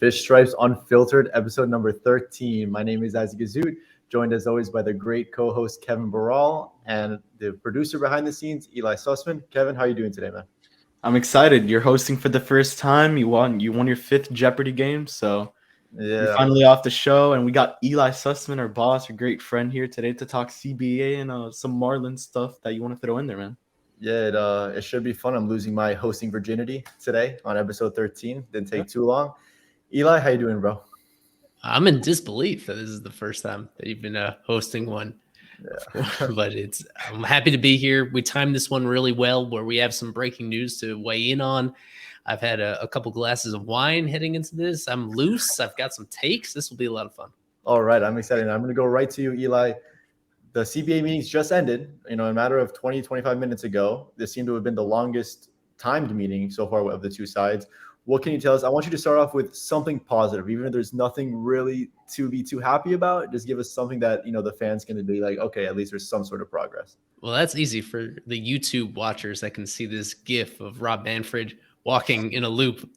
Fish Stripes Unfiltered, episode number 13. My name is Azout, joined as always by the great co-host Kevin Barral and the producer behind the scenes, Ely Sussman. Kevin, how are you doing today, man? I'm excited. You're hosting for the first time. You won your fifth Jeopardy game, so you're Yeah, finally off the show. And we got Ely Sussman, our boss, our great friend here today to talk CBA and some Marlins stuff that you want to throw in there, man. yeah, it should be fun. I'm losing my hosting virginity today on episode 13. Didn't Yeah. take too long. Eli, how you doing, bro? I'm in disbelief that this is the first time that you've been hosting one. Yeah. But I'm happy to be here. We timed this one really well where we have some breaking news to weigh in on. I've had a couple glasses of wine heading into this. I'm loose. I've got some takes. This will be a lot of fun. All right, I'm excited. I'm going to go right to you, Eli. The CBA meetings just ended, in a matter of 20, 25 minutes ago. This seemed to have been the longest timed meeting so far of the two sides. What can you tell us? I want you to start off with something positive, even if there's nothing really to be too happy about. Just give us something that, the fans can be like, okay, at least there's some sort of progress. Well, that's easy for the YouTube watchers that can see this GIF of Rob Manfred walking in a loop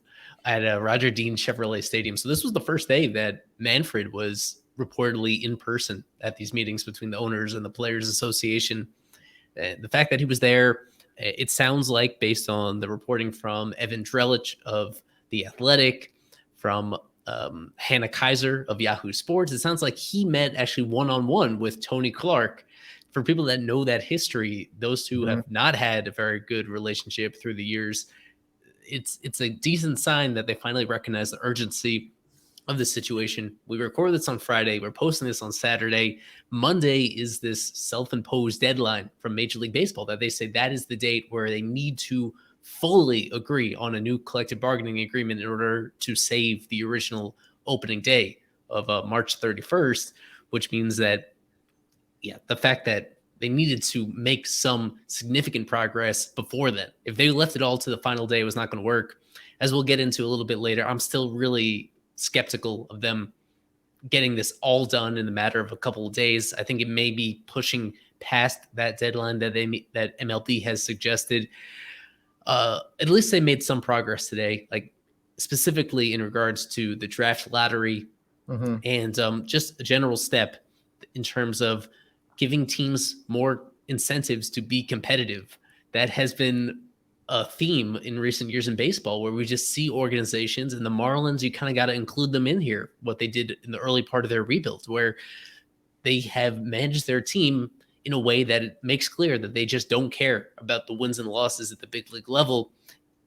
at Roger Dean Chevrolet Stadium. So this was the first day that Manfred was reportedly in person at these meetings between the owners and the Players Association. The fact that he was there, it sounds like, based on the reporting from Evan Drellich of The Athletic, from Hannah Kaiser of Yahoo Sports, it sounds like he met actually one-on-one with Tony Clark. For people that know that history, those two have not had a very good relationship through the years. It's a decent sign that they finally recognize the urgency of the situation. We record this on Friday. We're posting this on Saturday. Monday is this self-imposed deadline from Major League Baseball that they say that is the date where they need to fully agree on a new collective bargaining agreement in order to save the original opening day of March 31st, which means that, the fact that they needed to make some significant progress before then. If they left it all to the final day, it was not going to work. As we'll get into a little bit later, I'm still really skeptical of them getting this all done in the matter of a couple of days. I think it may be pushing past that deadline that MLB has suggested. At least they made some progress today, like specifically in regards to the draft lottery and just a general step in terms of giving teams more incentives to be competitive. That has been a theme in recent years in baseball, where we just see organizations, and the Marlins, you kind of got to include them in here, what they did in the early part of their rebuild, where they have managed their team in a way that it makes clear that they just don't care about the wins and losses at the big league level.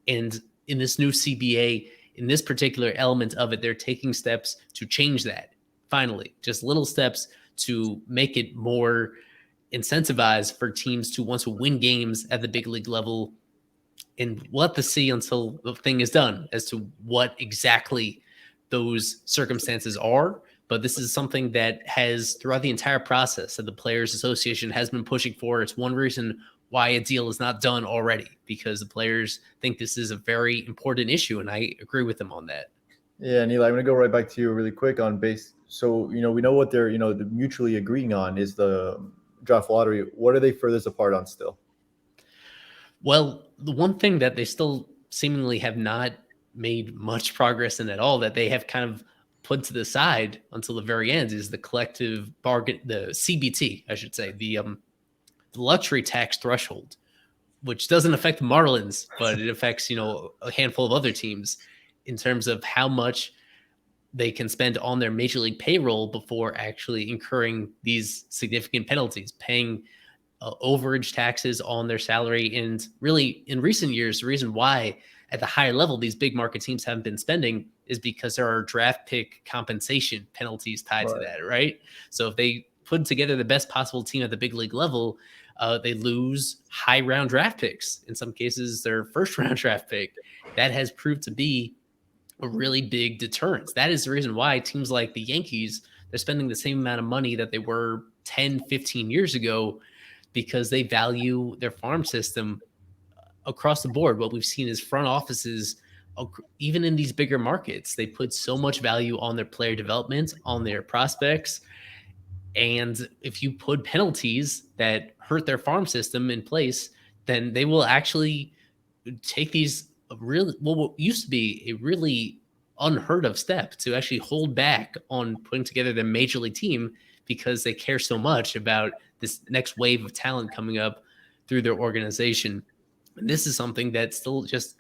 And in this new CBA, in this particular element of it, they're taking steps to change that. Finally, just little steps to make it more incentivized for teams to want to win games at the big league level. And we'll have to see until the thing is done as to what exactly those circumstances are. But this is something that has, throughout the entire process that the Players Association has been pushing for. It's one reason why a deal is not done already, because the players think this is a very important issue, and I agree with them on that. Yeah, and Eli, I'm going to go right back to you really quick on base. So, we know what they're, mutually agreeing on is the draft lottery. What are they furthest apart on still? Well, the one thing that they still seemingly have not made much progress in at all, that they have kind of put to the side until the very end, is the collective bargain, the CBT, I should say, the luxury tax threshold, which doesn't affect the Marlins, but it affects, a handful of other teams in terms of how much they can spend on their major league payroll before actually incurring these significant penalties, paying overage taxes on their salary. And really, in recent years, the reason why at the higher level these big market teams haven't been spending is because there are draft pick compensation penalties tied to that, right? So if they put together the best possible team at the big league level, they lose high round draft picks. In some cases, their first round draft pick. That has proved to be a really big deterrence. That is the reason why teams like the Yankees, they're spending the same amount of money that they were 10, 15 years ago, because they value their farm system across the board. What we've seen is front offices, even in these bigger markets, they put so much value on their player development, on their prospects. And if you put penalties that hurt their farm system in place, then they will actually take these really, what used to be a really unheard of step to actually hold back on putting together the major league team because they care so much about this next wave of talent coming up through their organization. And this is something that's still just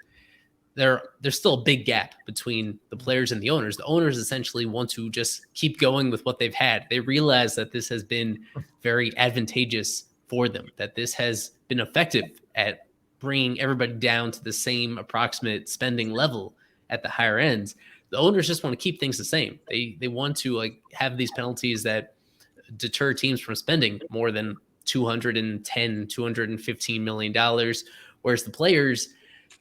there's still a big gap between the players and the owners. The owners essentially want to just keep going with what they've had. They realize that this has been very advantageous for them, that this has been effective at bringing everybody down to the same approximate spending level at the higher ends. The owners just want to keep things the same. They want to like have these penalties that deter teams from spending more than $215 million, whereas the players,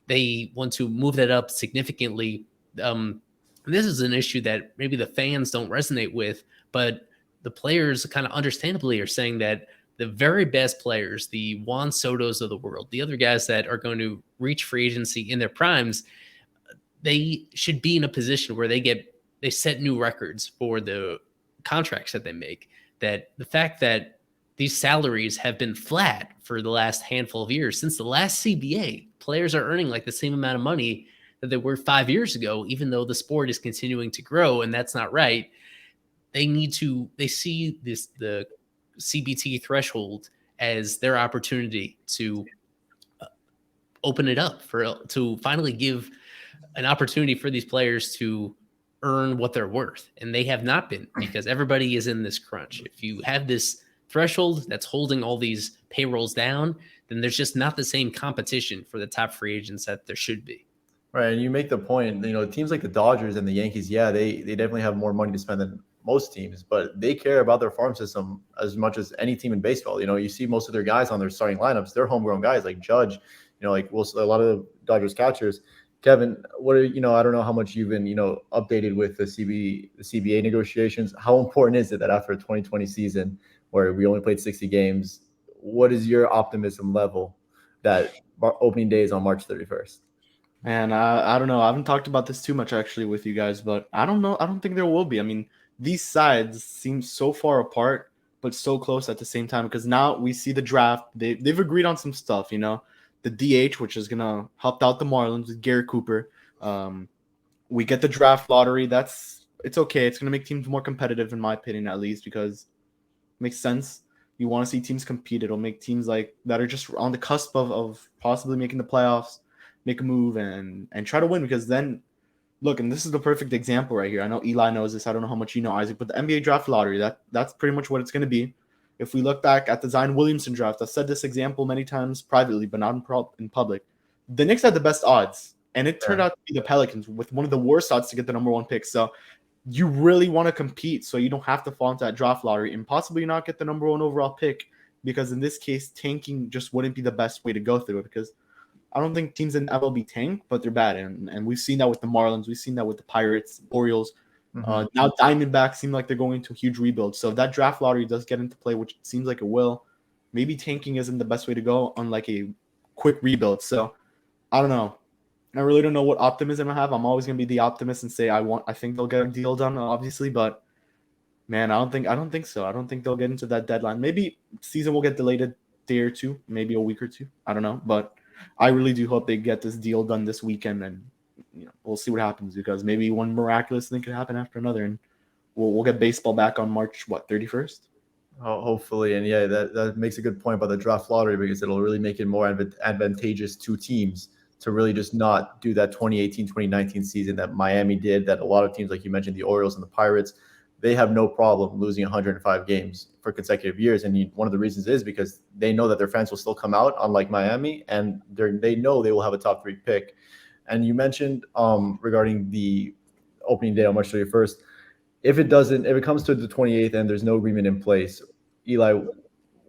they want to move that up significantly. This is an issue that maybe the fans don't resonate with, but the players kind of understandably are saying that the very best players, the Juan Sotos of the world, the other guys that are going to reach free agency in their primes, they should be in a position where they set new records for the contracts that they make. That the fact that these salaries have been flat for the last handful of years, since the last CBA, players are earning like the same amount of money that they were 5 years ago, even though the sport is continuing to grow, and that's not right. They see the CBT threshold as their opportunity to open it up to finally give an opportunity for these players to earn what they're worth. And they have not been, because everybody is in this crunch. If you have this threshold that's holding all these payrolls down, then there's just not the same competition for the top free agents that there should be. Right. And you make the point, teams like the Dodgers and the Yankees, yeah, they definitely have more money to spend than most teams, but they care about their farm system as much as any team in baseball. You see most of their guys on their starting lineups, they're homegrown guys like Judge, a lot of the Dodgers catchers. Kevin, I don't know how much you've been, updated with the CBA negotiations. How important is it that after a 2020 season where we only played 60 games, what is your optimism level that opening day is on March 31st? Man, I don't know. I haven't talked about this too much actually with you guys, but I don't know. I don't think there will be. I mean, these sides seem so far apart, but so close at the same time, because now we see the draft. They've agreed on some stuff, the DH, which is going to help out the Marlins with Garrett Cooper. We get the draft lottery. It's okay. It's going to make teams more competitive, in my opinion, at least, because it makes sense. You want to see teams compete. It'll make teams like that are just on the cusp of possibly making the playoffs, make a move and try to win, because then look, and this is the perfect example right here. I know Eli knows this. I don't know how much you know, Isaac, but the NBA draft lottery, that's pretty much what it's going to be. If we look back at the Zion Williamson draft, I've said this example many times privately, but not in public. The Knicks had the best odds, and it turned out to be the Pelicans with one of the worst odds to get the number one pick. So you really want to compete so you don't have to fall into that draft lottery and possibly not get the number one overall pick, because in this case, tanking just wouldn't be the best way to go through it, because I don't think teams in MLB tank, but they're bad. And we've seen that with the Marlins. We've seen that with the Pirates, Orioles. Mm-hmm. Now Diamondbacks seem like they're going into a huge rebuild. So if that draft lottery does get into play, which it seems like it will, maybe tanking isn't the best way to go on like a quick rebuild. So I don't know. I really don't know what optimism I have. I'm always going to be the optimist and say I think they'll get a deal done, obviously. But, man, I don't think so. I don't think they'll get into that deadline. Maybe season will get delayed a day or two, maybe a week or two. I don't know. But I really do hope they get this deal done this weekend, and we'll see what happens, because maybe one miraculous thing could happen after another, and we'll get baseball back on March 31st. Oh, hopefully, and yeah, that makes a good point about the draft lottery, because it'll really make it more advantageous to teams to really just not do that 2018-2019 season that Miami did, that a lot of teams, like you mentioned, the Orioles and the Pirates, they have no problem losing 105 games for consecutive years. And one of the reasons is because they know that their fans will still come out, unlike Miami, and they know they will have a top 3 pick. And you mentioned regarding the opening day on March 31st, if it comes to the 28th and there's no agreement in place, Eli,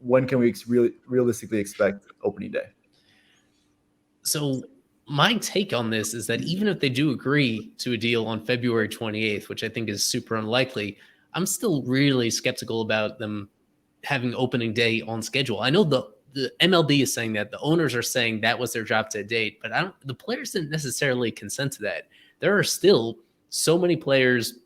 when can we realistically expect opening day? So my take on this is that even if they do agree to a deal on February 28th, which I think is super unlikely, I'm still really skeptical about them having opening day on schedule. I know the MLB is saying that, the owners are saying that was their drop dead date, but the players didn't necessarily consent to that. There are still so many players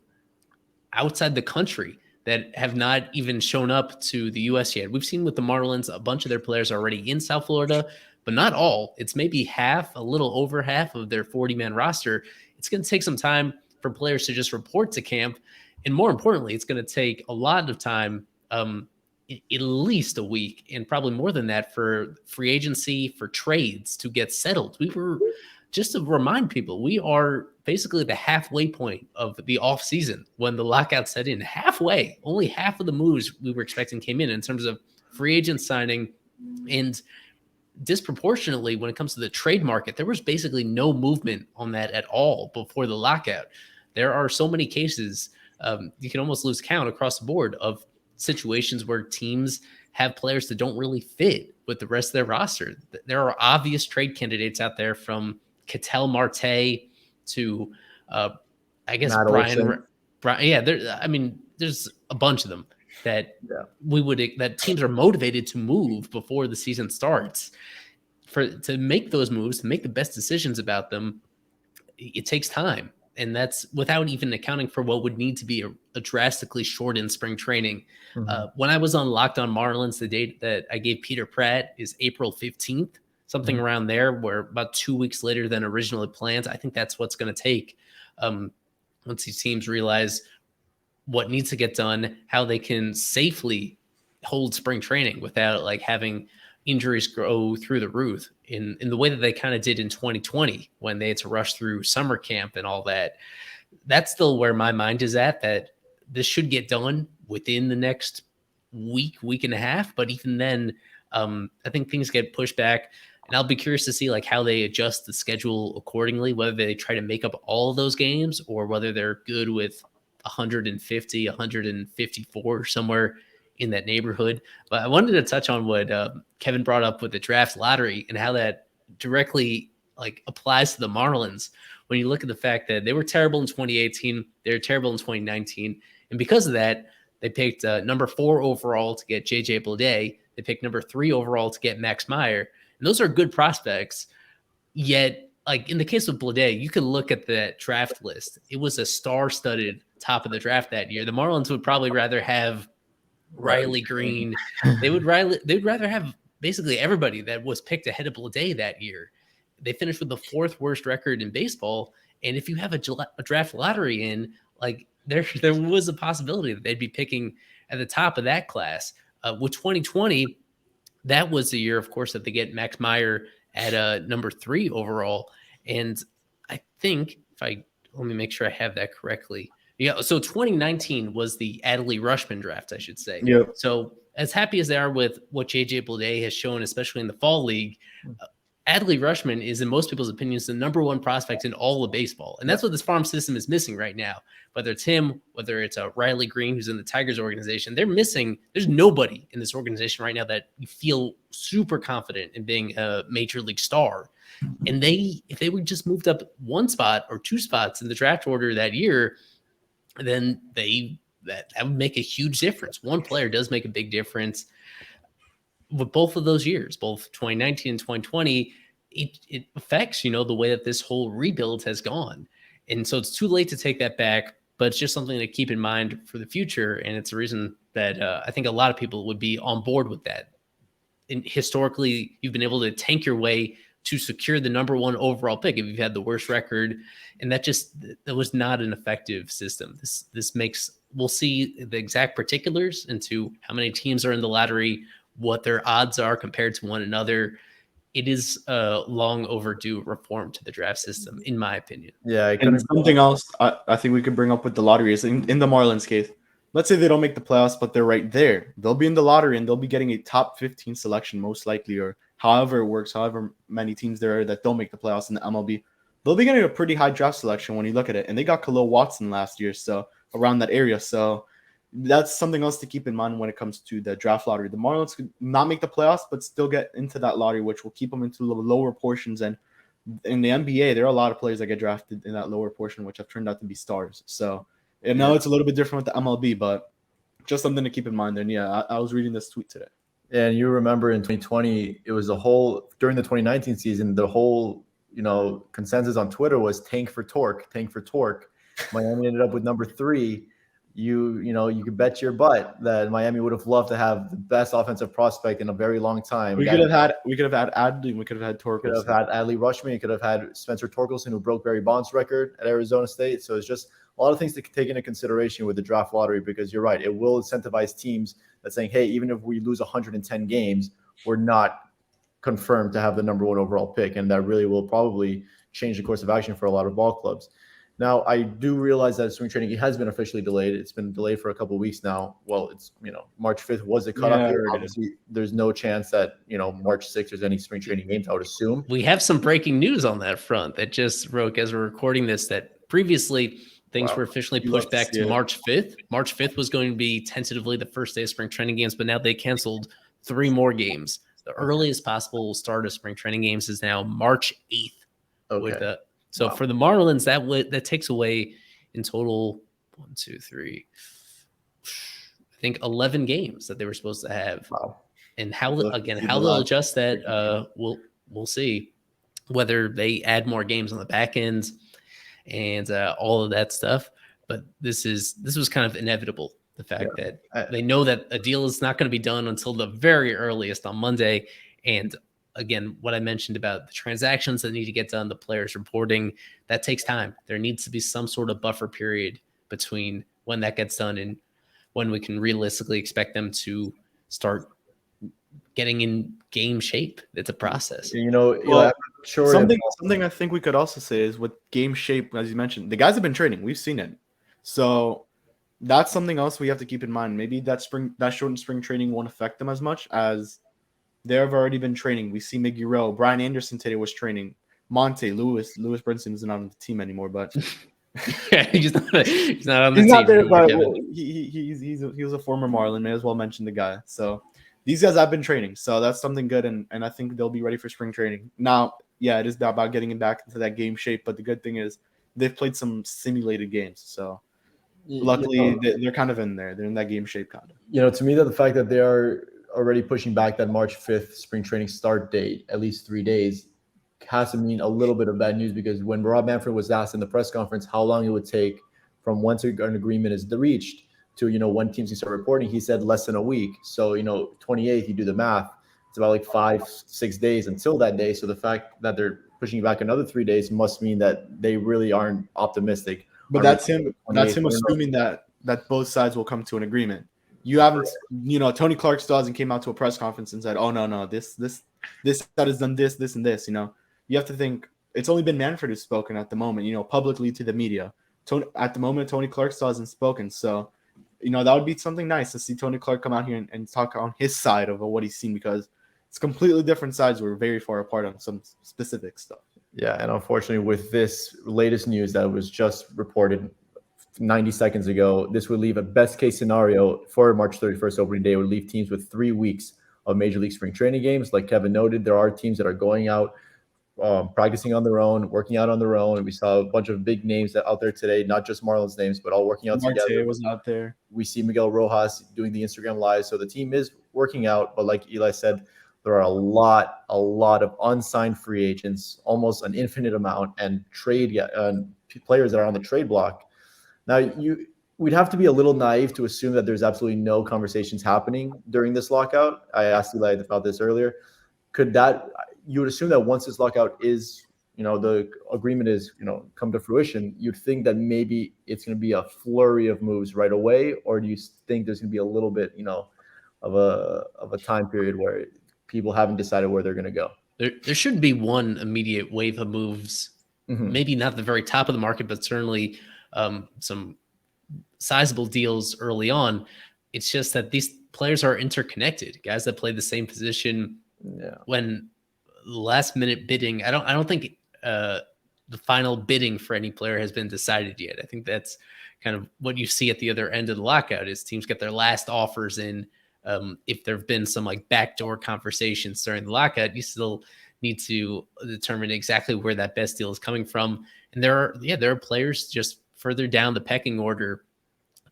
outside the country that have not even shown up to the U.S. yet. We've seen with the Marlins, a bunch of their players are already in South Florida, but not all. It's maybe half, a little over half of their 40-man roster. It's going to take some time for players to just report to camp. And more importantly, it's going to take a lot of time, at least a week, and probably more than that for free agency, for trades to get settled. Just to remind people, we are basically the halfway point of the off season when the lockout set in. Halfway, only half of the moves we were expecting came in terms of free agent signing, and disproportionately when it comes to the trade market, there was basically no movement on that at all before the lockout. There are so many cases, you can almost lose count across the board of situations where teams have players that don't really fit with the rest of their roster. There are obvious trade candidates out there, from Ketel Marte to, I guess, Matt Brian. Yeah, there's a bunch of them that that teams are motivated to move before the season starts. To make those moves, to make the best decisions about them, it takes time. And that's without even accounting for what would need to be a drastically shortened spring training. When I was on Locked On Marlins, the date that I gave Peter Pratt is April 15th, something around there, where about 2 weeks later than originally planned. I think that's what's going to take once these teams realize what needs to get done, how they can safely hold spring training without like having injuries go through the roof in the way that they kind of did in 2020 when they had to rush through summer camp and all that. That's still where my mind is at, that this should get done within the next week and a half. But even then, I think things get pushed back, and I'll be curious to see like how they adjust the schedule accordingly, whether they try to make up all of those games or whether they're good with 150, 154, somewhere in that neighborhood. But I wanted to touch on what Kevin brought up with the draft lottery and how that directly like applies to the Marlins. When you look at the fact that they were terrible in 2018, they were terrible in 2019. And because of that, they picked number 4 overall to get JJ Bleday. They picked number 3 overall to get Max Meyer. And those are good prospects. Yet, like in the case of Bleday, you can look at the draft list. It was a star-studded top of the draft that year. The Marlins would probably rather have Riley Green. They'd rather have basically everybody that was picked ahead of Bleday that year. They finished with the 4th worst record in baseball. And if you have a draft lottery in, like there was a possibility that they'd be picking at the top of that class. With 2020, that was the year, of course, that they get Max Meyer at number 3 overall. And I think let me make sure I have that correctly. Yeah, so 2019 was the Adley Rutschman draft, I should say. Yep. So as happy as they are with what JJ Bleday has shown, especially in the fall league, Adley Rutschman is, in most people's opinions, the number 1 prospect in all of baseball. And that's what this farm system is missing right now. Whether it's him, whether it's Riley Green, who's in the Tigers organization, there's nobody in this organization right now that you feel super confident in being a major league star. And if they would just moved up 1 spot or 2 spots in the draft order that year, then that would make a huge difference. 1 player does make a big difference. With both of those years, both 2019 and 2020, it affects, the way that this whole rebuild has gone. And so it's too late to take that back, but it's just something to keep in mind for the future. And it's a reason that I think a lot of people would be on board with that. And historically, you've been able to tank your way to secure the number 1 overall pick if you've had the worst record. And that was not an effective system. We'll see the exact particulars into how many teams are in the lottery, what their odds are compared to one another. It is a long overdue reform to the draft system, in my opinion. Yeah. And something else I think we could bring up with the lottery is in the Marlins case, let's say they don't make the playoffs, but they're right there. They'll be in the lottery and they'll be getting a top 15 selection most likely, or however it works, however many teams there are that don't make the playoffs in the MLB. They'll be getting a pretty high draft selection when you look at it. And they got Khalil Watson last year, so around that area. So that's something else to keep in mind when it comes to the draft lottery. The Marlins could not make the playoffs, but still get into that lottery, which will keep them into the lower portions. And in the NBA, there are a lot of players that get drafted in that lower portion, which have turned out to be stars. So I know it's a little bit different with the MLB, but just something to keep in mind. And yeah, I was reading this tweet today. And you remember in 2020, it was during the 2019 season, the whole, consensus on Twitter was tank for torque. Miami ended up with number 3. you could bet your butt that Miami would have loved to have the best offensive prospect in a very long time. We could have had Adley, we could have had Torkelson. Could have had Adley Rutschman. You could have had Spencer Torkelson, who broke Barry Bonds' record at Arizona State. So it's just a lot of things to take into consideration with the draft lottery, because you're right, it will incentivize teams that's saying, hey, even if we lose 110 games, we're not confirmed to have the number 1 overall pick, and that really will probably change the course of action for a lot of ball clubs. Now, I do realize that spring training has been officially delayed. It's been delayed for a couple of weeks now. Well, it's March 5th was the cutoff. Obviously, there's no chance that March 6th there's any spring training games, I would assume. We have some breaking news on that front that just broke as we're recording this, that previously things were officially pushed back to March 5th. March 5th was going to be tentatively the first day of spring training games, but now they canceled 3 more games. The earliest possible start of spring training games is now March 8th. Okay. For the Marlins, that takes away in total 1, 2, 3, I think 11 games that they were supposed to have. Wow. And how they'll adjust that, we'll see. Whether they add more games on the back end and all of that stuff. But this was kind of inevitable. The fact that they know that a deal is not going to be done until the very earliest on Monday. And again, what I mentioned about the transactions that need to get done, the players reporting, that takes time. There needs to be some sort of buffer period between when that gets done and when we can realistically expect them to start getting in game shape. It's a process. Something I think we could also say is with game shape, as you mentioned, the guys have been training. We've seen it. So that's something else we have to keep in mind. Maybe that shortened spring training won't affect them as much, as they have already been training. We see Miggy Rowe, Brian Anderson today was training. Monte, Lewis Brinson is not on the team anymore, but he's not on the team. Not there, but he was a former Marlin. May as well mention the guy. So these guys have been training, so that's something good, and I think they'll be ready for spring training. Now, it is about getting back into that game shape, but the good thing is they've played some simulated games, so luckily they're kind of in there. They're in that game shape kind of. To me, the fact that they are already pushing back that March 5th spring training start date at least 3 days has to mean a little bit of bad news, because when Rob Manfred was asked in the press conference how long it would take from once an agreement is reached to when teams can start reporting, he said less than a week. So 28th, you do the math, it's about like 5-6 days until that day. So the fact that they're pushing back another 3 dadays must mean that they really aren't optimistic. But that's him assuming that both sides will come to an agreement. You haven't, Tony Clark still hasn't came out to a press conference and said, "Oh no, this side has done this, and this." You have to think it's only been Manfred who's spoken at the moment, publicly to the media. At the moment, Tony Clark still hasn't spoken, so that would be something nice to see Tony Clark come out here and talk on his side of what he's seen, because it's completely different sides. We're very far apart on some specific stuff. Yeah, and unfortunately, with this latest news that was just reported 90 seconds ago, this would leave a best case scenario for March 31st opening day. It would leave teams with 3 weeks of Major League spring training games. Like Kevin noted, there are teams that are going out, practicing on their own, working out on their own. And we saw a bunch of big names out there today, not just Marlins names, but all working out together. Was out there. We see Miguel Rojas doing the Instagram live. So the team is working out, but like Eli said, there are a lot of unsigned free agents, almost an infinite amount, and players that are on the trade block. Now, we'd have to be a little naive to assume that there's absolutely no conversations happening during this lockout. I asked Eli about this earlier. You would assume that once this lockout is, the agreement is, come to fruition, you'd think that maybe it's going to be a flurry of moves right away, or do you think there's going to be a little bit, of a time period where people haven't decided where they're going to go? There should be one immediate wave of moves, maybe not the very top of the market, but certainly some sizable deals early on. It's just that these players are interconnected. Guys that play the same position, when last minute bidding, I don't think the final bidding for any player has been decided yet. I think that's kind of what you see at the other end of the lockout is teams get their last offers in. If there have been some like backdoor conversations during the lockout, you still need to determine exactly where that best deal is coming from. And there are players just further down the pecking order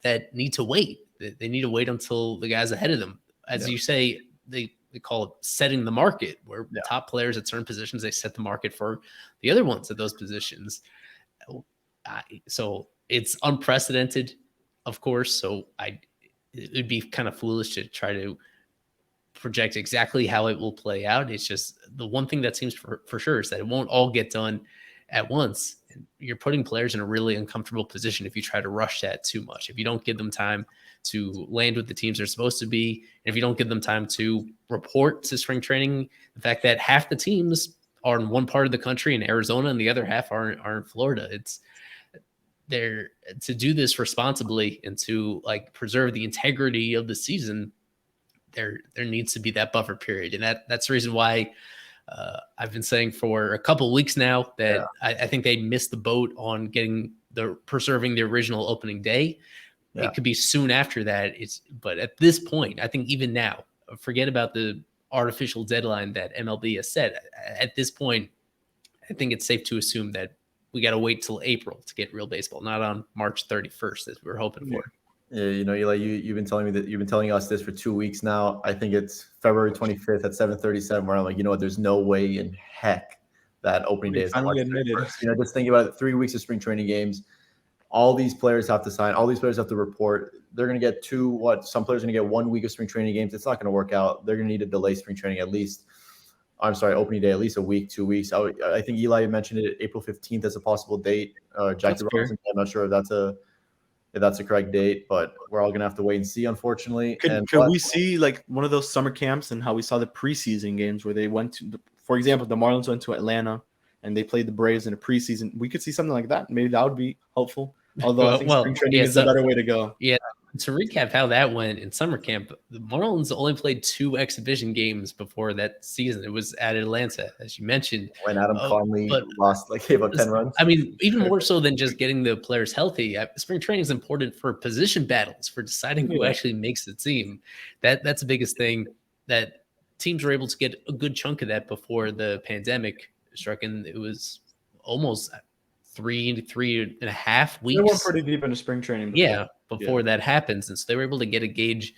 that need to wait. They need to wait until the guys ahead of them. As you say, they call it setting the market, where top players at certain positions, they set the market for the other ones at those positions. So it's unprecedented, of course. So it would be kind of foolish to try to project exactly how it will play out. It's just the one thing that seems for sure is that it won't all get done at once. And you're putting players in a really uncomfortable position if you try to rush that too much. If you don't give them time to land with the teams they're supposed to be, and if you don't give them time to report to spring training, the fact that half the teams are in one part of the country in Arizona and the other half are in Florida, it's there to do this responsibly and to like preserve the integrity of the season. There needs to be that buffer period, and that's the reason why I've been saying for a couple of weeks now that I think they missed the boat on preserving the original opening day. Yeah. It could be soon after that. But at this point, I think even now, forget about the artificial deadline that MLB has set. At this point, I think it's safe to assume that we got to wait till April to get real baseball, not on March 31st as we were hoping for. Yeah, Eli, you've been telling me that you've been telling us this for 2 weeks now. I think it's February 25th at 7:37, where I'm like, you know what? There's no way in heck that opening day is finally admitted. Just thinking about it, 3 weeks of spring training games. All these players have to sign. All these players have to report. They're going to get some players are going to get 1 week of spring training games. It's not going to work out. They're going to need to delay spring training opening day at least a week, 2 weeks. I think Eli mentioned it, April 15th as a possible date. Jackie Robinson, I'm not sure if that's a correct date, but we're all gonna have to wait and see, unfortunately. Could we see like one of those summer camps and how we saw the preseason games where they went to, for example, the Marlins went to Atlanta and they played the Braves in a preseason? We could see something like that. Maybe that would be helpful. Although I think spring training is a better way to go. Yeah. To recap how that went in summer camp, the Marlins only played 2 exhibition games before that season. It was at Atlanta, as you mentioned. When Adam Conley gave up 10 runs. I mean, even more so than just getting the players healthy. Spring training is important for position battles, for deciding who actually makes the team. That's the biggest thing, that teams were able to get a good chunk of that before the pandemic struck, and it was almost 3.5 weeks. They were pretty deep into spring training before that happens. And so they were able to get a gauge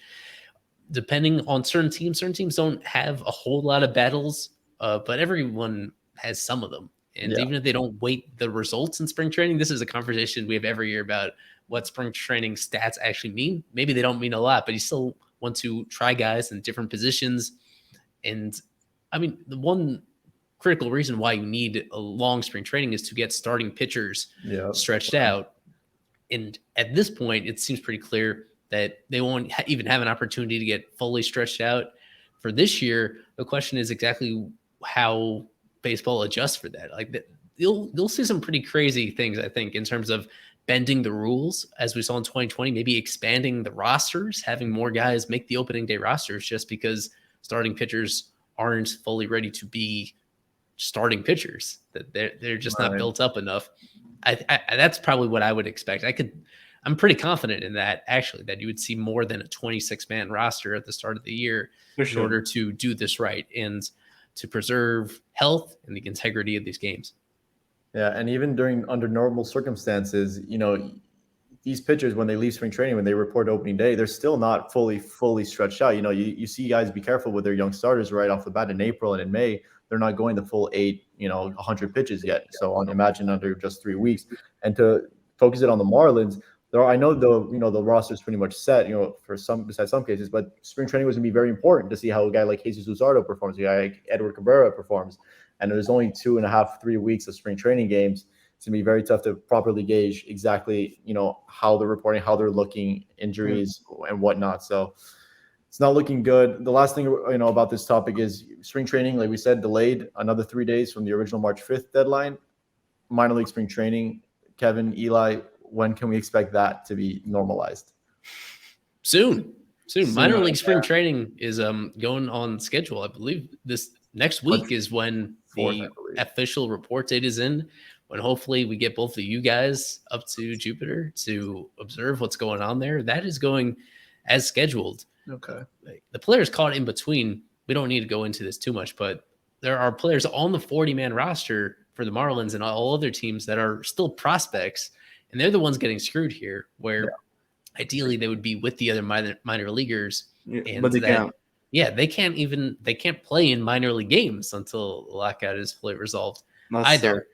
depending on certain teams. Certain teams don't have a whole lot of battles, but everyone has some of them. And even if they don't wait the results in spring training, this is a conversation we have every year about what spring training stats actually mean. Maybe they don't mean a lot, but you still want to try guys in different positions. And I mean, the one critical reason why you need a long spring training is to get starting pitchers stretched out. And at this point, it seems pretty clear that they won't even have an opportunity to get fully stretched out for this year. The question is exactly how baseball adjusts for that. Like you'll see some pretty crazy things, I think, in terms of bending the rules, as we saw in 2020, maybe expanding the rosters, having more guys make the opening day rosters just because starting pitchers aren't fully ready to be starting pitchers, that they're just not built up enough. That's probably what I would expect. I'm pretty confident in that, actually, that you would see more than a 26-man roster at the start of the year in order to do this right and to preserve health and the integrity of these games. Yeah, and even under normal circumstances, these pitchers, when they leave spring training, when they report opening day, they're still not fully stretched out. You see guys be careful with their young starters right off the bat in April and in May. They're not going the full 100 pitches yet. So imagine under just 3 weeks. And to focus it on the Marlins, I know the roster is pretty much set, besides some cases, but spring training was going to be very important to see how a guy like Jesus Luzardo performs, a guy like Edward Cabrera performs. And there's only 2.5, 3 weeks of spring training games. It's going to be very tough to properly gauge exactly, how they're reporting, how they're looking, injuries and whatnot. So it's not looking good. The last thing, about this topic is spring training, like we said, delayed another 3 days from the original March 5th deadline. Minor league spring training. Kevin, Eli, when can we expect that to be normalized? Soon. Minor league spring training is going on schedule. I believe this next week is when the official report date is in, when hopefully we get both of you guys up to Jupiter to observe what's going on there. That is going as scheduled. Okay. The players caught in between, we don't need to go into this too much, but there are players on the 40-man roster for the Marlins and all other teams that are still prospects, and they're the ones getting screwed here, where ideally they would be with the other minor leaguers. But they can't. Yeah, they can't play in minor league games until the lockout is fully resolved either.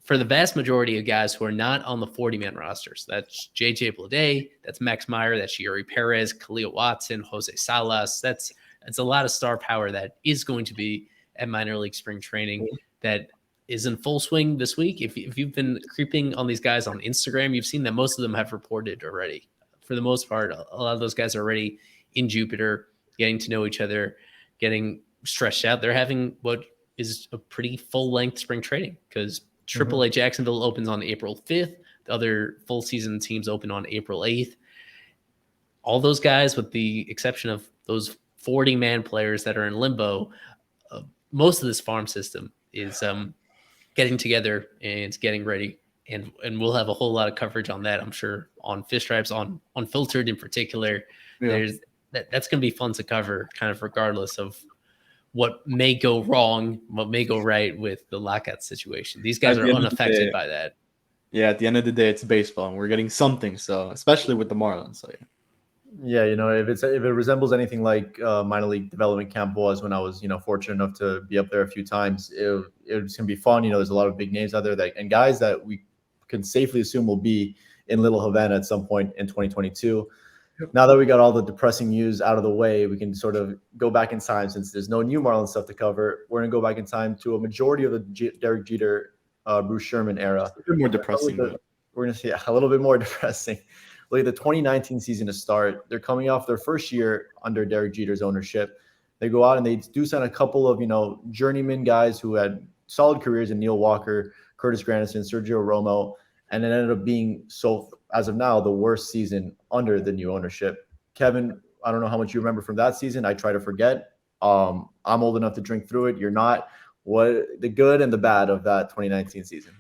for the vast majority of guys who are not on the 40-man rosters. That's JJ Bleday, that's Max Meyer, that's Yuri Perez, Khalil Watson, Jose Salas. That's a lot of star power that is going to be at minor league spring training that is in full swing this week. If you've been creeping on these guys on Instagram, you've seen that most of them have reported already. For the most part, a lot of those guys are already in Jupiter, getting to know each other, getting stretched out. They're having what is a pretty full-length spring training because AAA Jacksonville opens on April 5th. The other full season teams open on April 8th. All those guys, with the exception of those 40-man players that are in limbo, most of this farm system is getting together and getting ready. And we'll have a whole lot of coverage on that, I'm sure, on Fish Stripes, on Unfiltered in particular. Yeah. That's going to be fun to cover, kind of regardless of what may go wrong, what may go right with the lockout situation. These guys are unaffected by that. Yeah, at the end of the day, it's baseball, and we're getting something. So, especially with the Marlins. So, yeah. Yeah, you know, if it resembles anything like minor league development camp was when I was, fortunate enough to be up there a few times, it's gonna be fun. There's a lot of big names out there and guys that we can safely assume will be in Little Havana at some point in 2022. Now that we got all the depressing news out of the way, we can sort of go back in time since there's no new Marlins stuff to cover. We're gonna go back in time to a majority of the Derek Jeter, Bruce Sherman era. A bit more depressing. We're gonna see a little bit more depressing. Look at the 2019 season to start. They're coming off their first year under Derek Jeter's ownership. They go out and they do sign a couple of, journeyman guys who had solid careers in Neil Walker, Curtis Granderson, Sergio Romo, and it ended up being, so as of now, the worst season under the new ownership. Kevin, I don't know how much you remember from that season. I try to forget. I'm old enough to drink through it. You're not. What the good and the bad of that 2019 season?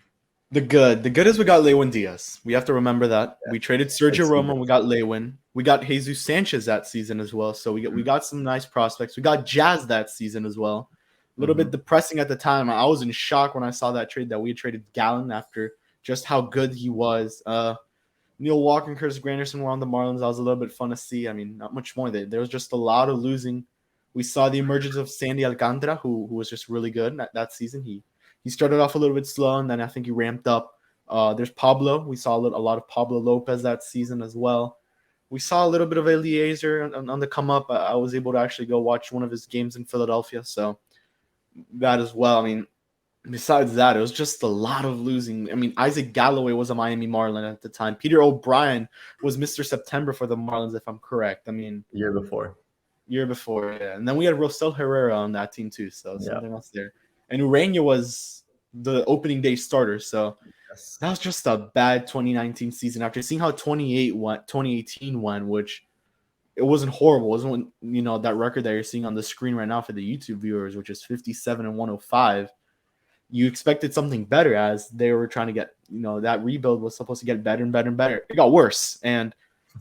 The good is we got Lewin Diaz. We have to remember that. Yeah. We traded Sergio Romo. We got Lewin. We got Jesus Sanchez that season as well. So we got some nice prospects. We got Jazz that season as well. A little bit depressing at the time. I was in shock when I saw that trade that we had traded Gallen after just how good he was. Neil Walker and Curtis Granderson were on the Marlins. That was a little bit fun to see. I mean, not much more. There was just a lot of losing. We saw the emergence of Sandy Alcantara, who was just really good that season. He started off a little bit slow, and then I think he ramped up. There's Pablo. We saw a lot of Pablo Lopez that season as well. We saw a little bit of Eliezer on the come up. I was able to actually go watch one of his games in Philadelphia, so that as well. I mean, besides that, it was just a lot of losing. I mean, Isaac Galloway was a Miami Marlin at the time. Peter O'Brien was Mr. September for the Marlins, if I'm correct. I mean, year before, yeah. And then we had Rosel Herrera on that team too, so something else there. And Urania was the opening day starter. So that was just a bad 2019 season. After seeing how 2018 went, which it wasn't horrible. It wasn't, that record that you're seeing on the screen right now for the YouTube viewers, which is 57-105. You expected something better as they were trying to get, that rebuild was supposed to get better and better and better. It got worse. And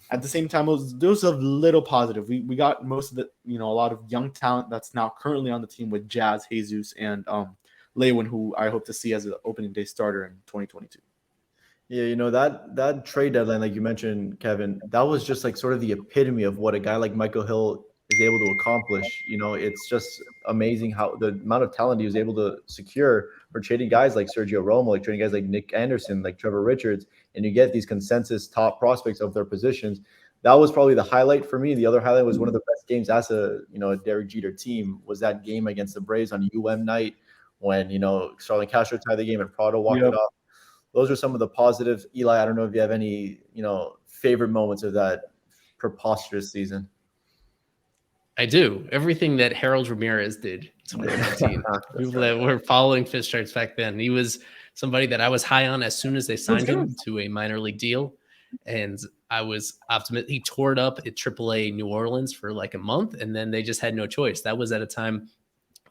at the same time, there was a little positive. We got most of the, a lot of young talent that's now currently on the team with Jazz, Jesus, and Lewin, who I hope to see as an opening day starter in 2022. Yeah, that trade deadline, like you mentioned, Kevin, that was just like sort of the epitome of what a guy like Michael Hill is able to accomplish. It's just amazing how the amount of talent he was able to secure for trading guys like Sergio Romo, like trading guys like Nick Anderson, like Trevor Richards, and you get these consensus top prospects of their positions. That was probably the highlight for me. The other highlight was one of the best games as a Derek Jeter team was that game against the Braves on UM night when Starlin Castro tied the game and Prado walked it off. Those are some of the positives. Eli, I don't know if you have any favorite moments of that preposterous season. I do. Everything that Harold Ramirez did in 2019. People that were following Fish Stripes back then. He was somebody that I was high on as soon as they signed him to a minor league deal. And I was optimistic. He tore it up at AAA New Orleans for like a month, and then they just had no choice. That was at a time,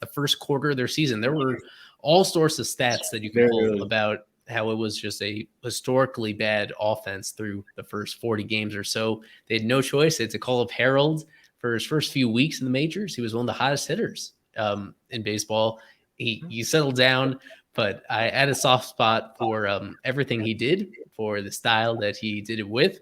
the first quarter of their season. There were all sorts of stats that you can pull about how it was just a historically bad offense through the first 40 games or so. They had no choice. They had to call up Harold. For his first few weeks in the majors, he was one of the hottest hitters in baseball. He settled down, but I had a soft spot for everything he did, for the style that he did it with.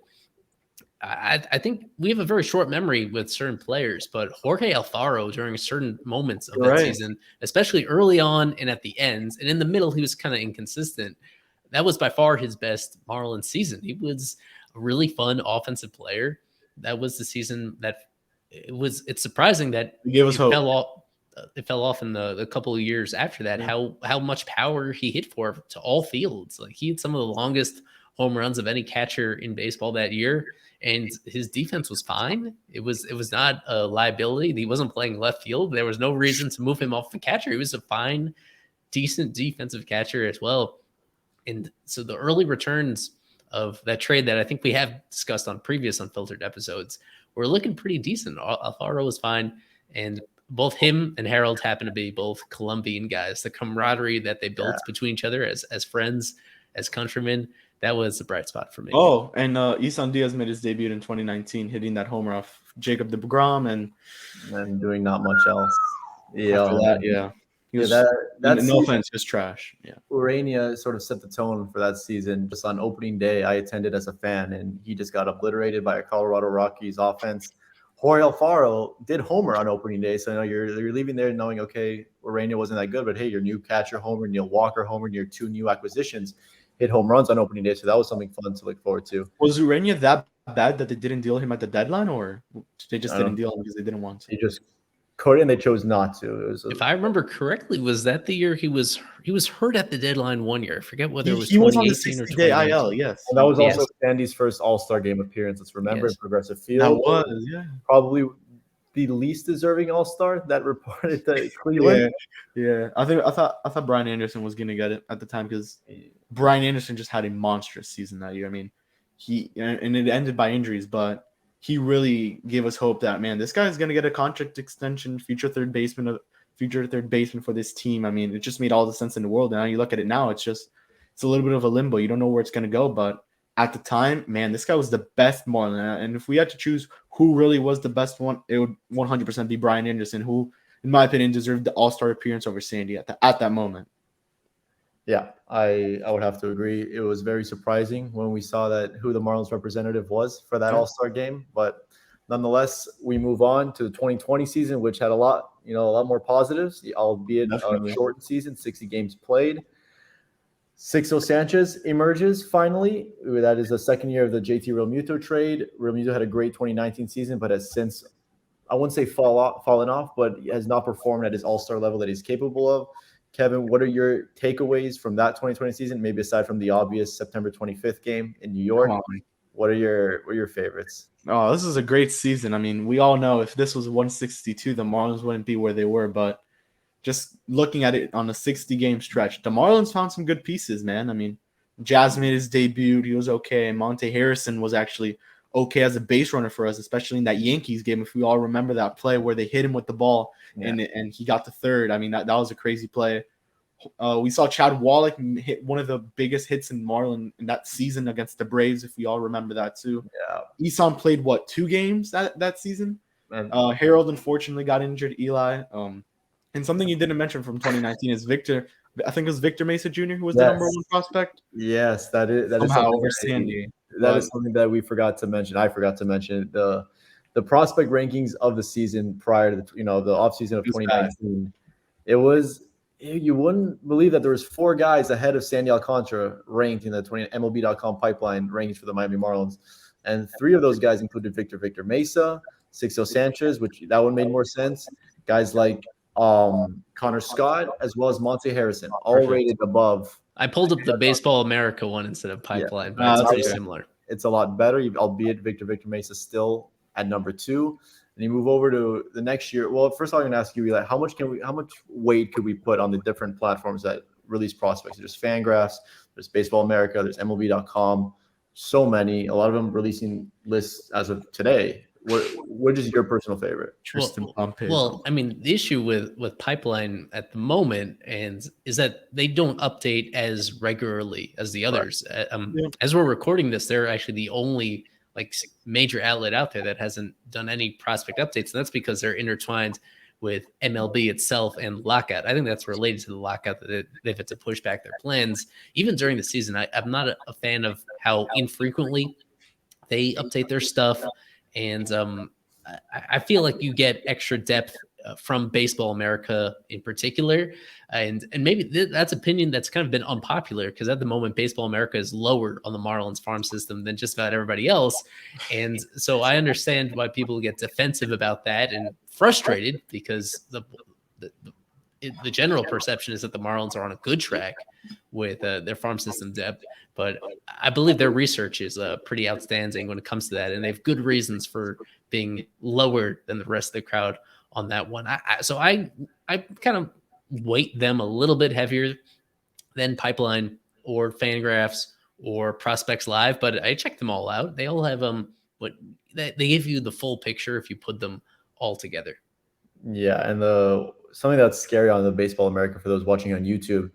I think we have a very short memory with certain players, but Jorge Alfaro during certain moments of that season, especially early on and at the ends, and in the middle, he was kind of inconsistent. that was by far his best Marlins season. He was a really fun offensive player. That was the season that it's surprising that It gave us hope. It fell off in the couple of years after that. How much power he hit for to all fields. Like he had some of the longest home runs of any catcher in baseball that year, and his defense was fine. It was not a liability. He wasn't playing left field. There was no reason to move him off the catcher. He was a fine, decent defensive catcher as well. And so the early returns of that trade that I think we have discussed on previous Unfiltered episodes were looking pretty decent. Alfaro was fine, and both him and Harold happen to be both Colombian guys. The camaraderie that they built between each other as friends, as countrymen, that was a bright spot for me. Oh, and Isan Diaz made his debut in 2019, hitting that homer off Jacob deGrom and doing not much else. Yeah. That's no offense, just trash. Yeah. Urania sort of set the tone for that season. Just on opening day, I attended as a fan, and he just got obliterated by a Colorado Rockies offense. Jorge Alfaro did homer on opening day, so you're leaving there knowing, okay, Urania wasn't that good, but hey, your new catcher homer, Neil Walker homer, and your two new acquisitions hit home runs on opening day, so that was something fun to look forward to. Was Urania that bad that they didn't deal him at the deadline, or they just didn't deal him because they didn't want to? He just could, and they chose not to. If I remember correctly, was that the year he was hurt at the deadline one year? I forget whether it was 2018 or 2019. IL, yes. And that was also Sandy's first All-Star game appearance. Let's remember in Progressive Field. That was, probably the least deserving All-Star that reported to Cleveland. Yeah. I thought Brian Anderson was gonna get it at the time because Brian Anderson just had a monstrous season that year. I mean, and it ended by injuries, but he really gave us hope that, man, this guy is going to get a contract extension, future third baseman for this team. I mean, it just made all the sense in the world. And now you look at it now, it's a little bit of a limbo. You don't know where it's going to go. But at the time, man, this guy was the best Marlin. And if we had to choose who really was the best one, it would 100% be Brian Anderson, who, in my opinion, deserved the All-Star appearance over Sandy at that moment. Yeah, I would have to agree. It was very surprising when we saw that who the Marlins representative was for that All-Star game. But nonetheless, we move on to the 2020 season, which had a lot more positives, albeit a shortened season, 60 games played. Sixto Sanchez emerges finally. That is the second year of the JT Realmuto trade. Realmuto had a great 2019 season, but has since, I wouldn't say fallen off, but has not performed at his All-Star level that he's capable of. Kevin, what are your takeaways from that 2020 season? Maybe aside from the obvious September 25th game in New York, what are your favorites? Oh, this is a great season. I mean, we all know if this was 162, the Marlins wouldn't be where they were. But just looking at it on a 60-game stretch, the Marlins found some good pieces, man. I mean, Jazz made his debut. He was okay. Monte Harrison was actually okay as a base runner for us, especially in that Yankees game. If we all remember that play where they hit him with the ball and he got to third. I mean, that was a crazy play. We saw Chad Wallach hit one of the biggest hits in Marlin in that season against the Braves, if we all remember that too. Yeah. Isan played, 2 games that season? Harold unfortunately got injured, Eli. And something you didn't mention from 2019 is Victor. I think it was Victor Mesa Jr. who was the number 1 prospect. Yes, that is over Sandy. That is something that we forgot to mention. I forgot to mention the prospect rankings of the season prior to the offseason of 2019. It was, you wouldn't believe that there was 4 guys ahead of Sandy Alcantara ranked in the MLB.com pipeline rankings for the Miami Marlins, and 3 of those guys included Victor Mesa, Sixto Sanchez, which that one made more sense. Guys like Connor Scott as well as Monte Harrison, all rated above. I pulled up the Baseball America one instead of Pipeline, but it's pretty similar. It's a lot better, albeit Victor Mesa still at number 2. And you move over to the next year. Well, first of all, I'm going to ask you, Eli, how much weight could we put on the different platforms that release prospects? There's Fangraphs, there's Baseball America, there's MLB.com. So many, a lot of them releasing lists as of today. What is your personal favorite? Well, I mean, the issue with Pipeline at the moment is that they don't update as regularly as the others. Right. As we're recording this, they're actually the only major outlet out there that hasn't done any prospect updates, and that's because they're intertwined with MLB itself and lockout. I think that's related to the lockout that they've had to push back their plans. Even during the season, I'm not a fan of how infrequently they update their stuff. And I feel like you get extra depth from Baseball America in particular. And maybe that's opinion that's kind of been unpopular because at the moment, Baseball America is lower on the Marlins farm system than just about everybody else. And so I understand why people get defensive about that and frustrated because the general perception is that the Marlins are on a good track with their farm system depth. But I believe their research is pretty outstanding when it comes to that. And they have good reasons for being lower than the rest of the crowd on that one. So I kind of weight them a little bit heavier than Pipeline or Fangraphs or Prospects Live, but I checked them all out. They all have what they give you the full picture if you put them all together. Yeah, and something that's scary on the Baseball America for those watching on YouTube,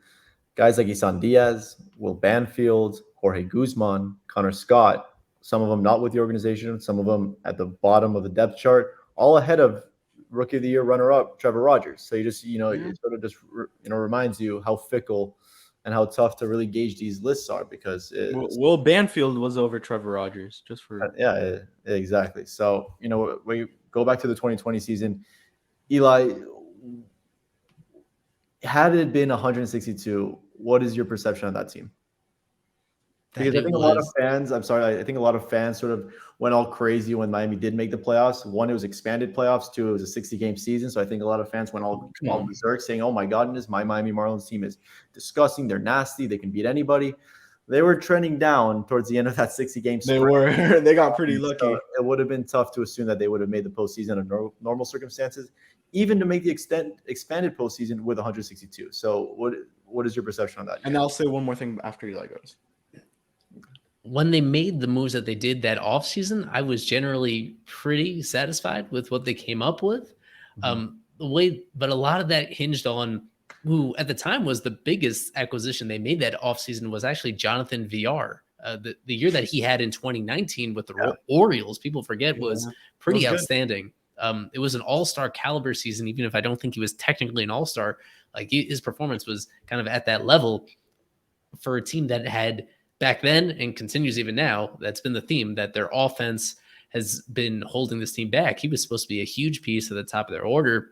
guys like Isan Diaz, Will Banfield, Jorge Guzman, Connor Scott, some of them not with the organization, some of them at the bottom of the depth chart, all ahead of Rookie of the Year runner-up Trevor Rogers. So you just, it sort of just, reminds you how fickle and how tough to really gauge these lists are because Will Banfield was over Trevor Rogers just for exactly. So when you go back to the 2020 season, Eli, had it been 162, what is your perception of that team? Because I think a lot of fans, I think a lot of fans sort of went all crazy when Miami did make the playoffs. One, it was expanded playoffs. Two, it was a 60-game season. So I think a lot of fans went all berserk saying, oh my goodness, my Miami Marlins team is disgusting. They're nasty. They can beat anybody. They were trending down towards the end of that 60-game sprint. They got pretty lucky. So it would have been tough to assume that they would have made the postseason under normal circumstances, even to make the expanded postseason with 162. So what is your perception on that? And I'll say one more thing after Eli goes. When they made the moves that they did that offseason, I was generally pretty satisfied with what they came up with. But a lot of that hinged on who at the time was the biggest acquisition they made that offseason was actually Jonathan Villar. The year that he had in 2019 with the Orioles, people forget, was pretty outstanding. It was an all-star caliber season, even if I don't think he was technically an all-star. Like his performance was kind of at that level for a team that had back then and continues even now. That's been the theme, that their offense has been holding this team back. He was supposed to be a huge piece at the top of their order.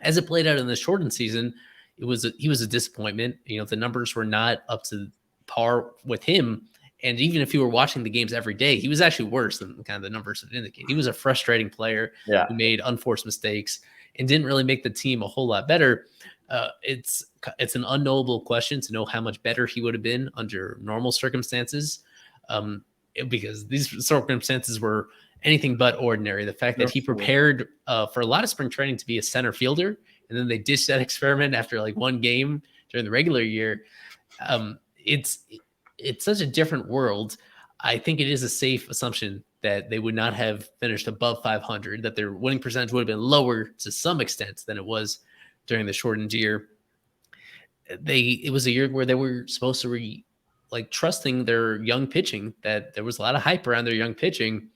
As it played out in the shortened season, he was a disappointment. The numbers were not up to par with him. And even if you were watching the games every day, he was actually worse than kind of the numbers would indicate. He was a frustrating player who made unforced mistakes and didn't really make the team a whole lot better. It's an unknowable question to know how much better he would have been under normal circumstances, because these circumstances were anything but ordinary. The fact that he prepared for a lot of spring training to be a center fielder, and then they ditched that experiment after like one game during the regular year. It's such a different world. I think it is a safe assumption that they would not have finished above 500, that their winning percentage would have been lower to some extent than it was during the shortened year. It was a year where they were supposed to be like trusting their young pitching, that there was a lot of hype around their young pitching.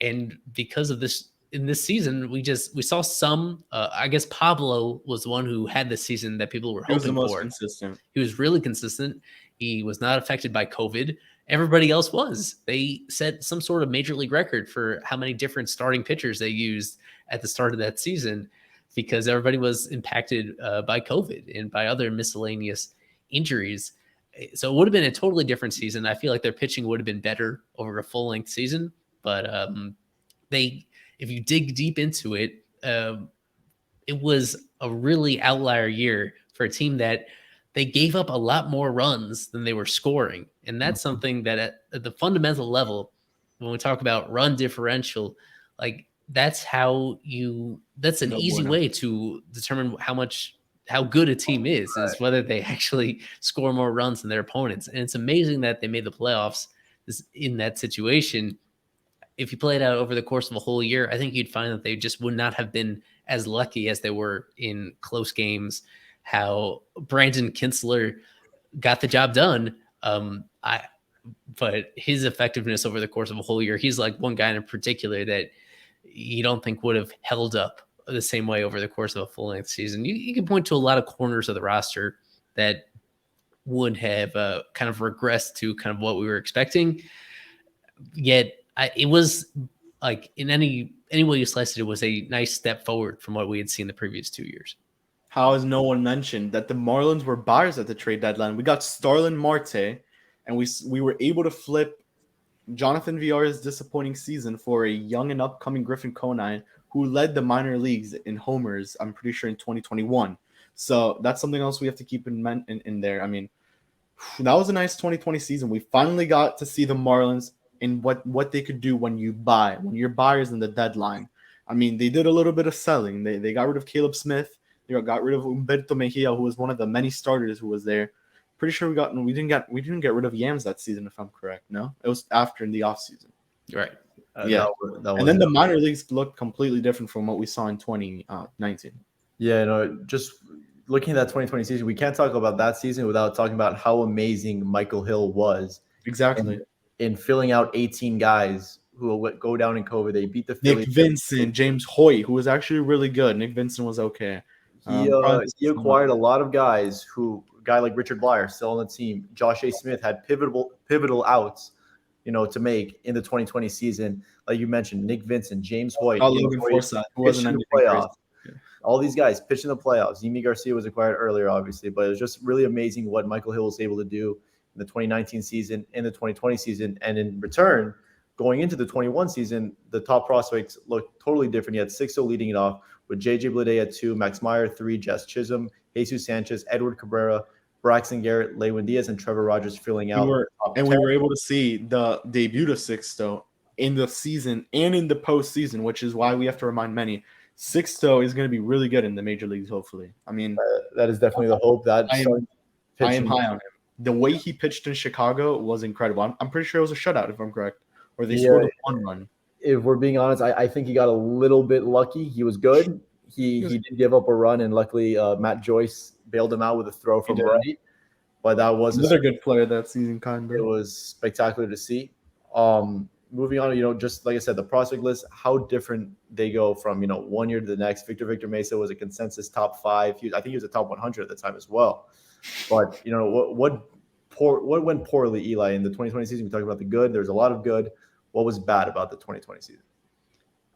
And because of this, in this season, we saw some, I guess Pablo was the one who had this season that people were hoping for. Consistent. He was really consistent. He was not affected by COVID. Everybody else was. They set some sort of major league record for how many different starting pitchers they used at the start of that season, because everybody was impacted by COVID and by other miscellaneous injuries. So it would have been a totally different season. I feel like their pitching would have been better over a full-length season. But if you dig deep into it, it was a really outlier year for a team that they gave up a lot more runs than they were scoring. And that's something that at the fundamental level, when we talk about run differential, like that's an easy way to determine how good a team is whether they actually score more runs than their opponents. And it's amazing that they made the playoffs in that situation. If you play it out over the course of a whole year, I think you'd find that they just would not have been as lucky as they were in close games. How Brandon Kinsler got the job done. But his effectiveness over the course of a whole year, he's like one guy in particular that you don't think would have held up the same way over the course of a full-length season. You can point to a lot of corners of the roster that would have kind of regressed to kind of what we were expecting. Yet it was like in any any way you slice it, it was a nice step forward from what we had seen the previous 2 years. How has no one mentioned that the Marlins were buyers at the trade deadline? We got Starlin Marte, and we were able to flip Jonathan Villar's disappointing season for a young and upcoming Griffin Conine, who led the minor leagues in homers, I'm pretty sure, in 2021. So that's something else we have to keep in there. I mean, that was a nice 2020 season. We finally got to see the Marlins in what they could do when you're buyers in the deadline. I mean, they did a little bit of selling. They got rid of Caleb Smith. They got rid of Humberto Mejia, who was one of the many starters who was there. Pretty sure we didn't get rid of Yams that season, if I'm correct. No, it was after in the offseason. Right. Yeah. And then the minor leagues looked completely different from what we saw in 2019. Yeah, just looking at that 2020 season, we can't talk about that season without talking about how amazing Michael Hill was. Exactly. In filling out 18 guys who will go down in COVID. They beat the Phillies. Nick Vincent, James Hoyt, who was actually really good. Nick Vincent was okay. He acquired a lot of guys a guy like Richard Blyer still on the team. Josh A. Smith had pivotal outs, to make in the 2020 season. Like you mentioned, Nick Vincent, James Hoyt, Logan Forsythe, who wasn't in the playoffs. Yeah. All these guys pitched in the playoffs. Yimi Garcia was acquired earlier, obviously, but it was just really amazing what Michael Hill was able to do in the 2019 season, in the 2020 season, and in return, going into the 21 season, the top prospects looked totally different. He had Sixto leading it off with JJ Bleday at 2, Max Meyer 3, Jess Chisholm, Jesus Sanchez, Edward Cabrera, Braxton Garrett, Lewin Diaz, and Trevor Rogers filling out. We were able to see the debut of Sixto in the season and in the postseason, which is why we have to remind many. Sixto is going to be really good in the major leagues, hopefully. I mean, that is definitely the hope. I am high on him. The way he pitched in Chicago was incredible. I'm pretty sure it was a shutout, if I'm correct, or they scored a 1-run. If we're being honest, I think he got a little bit lucky. He was good. He did give up a run, and luckily Matt Joyce bailed him out with a throw from right. But that was another good player that season, kind of. It was spectacular to see. Moving on, just like I said, the prospect list, how different they go from 1 year to the next. Victor Mesa was a consensus top 5. I think he was a top 100 at the time as well. But what went poorly, Eli, in the 2020 season? We talked about the good. There's a lot of good. What was bad about the 2020 season?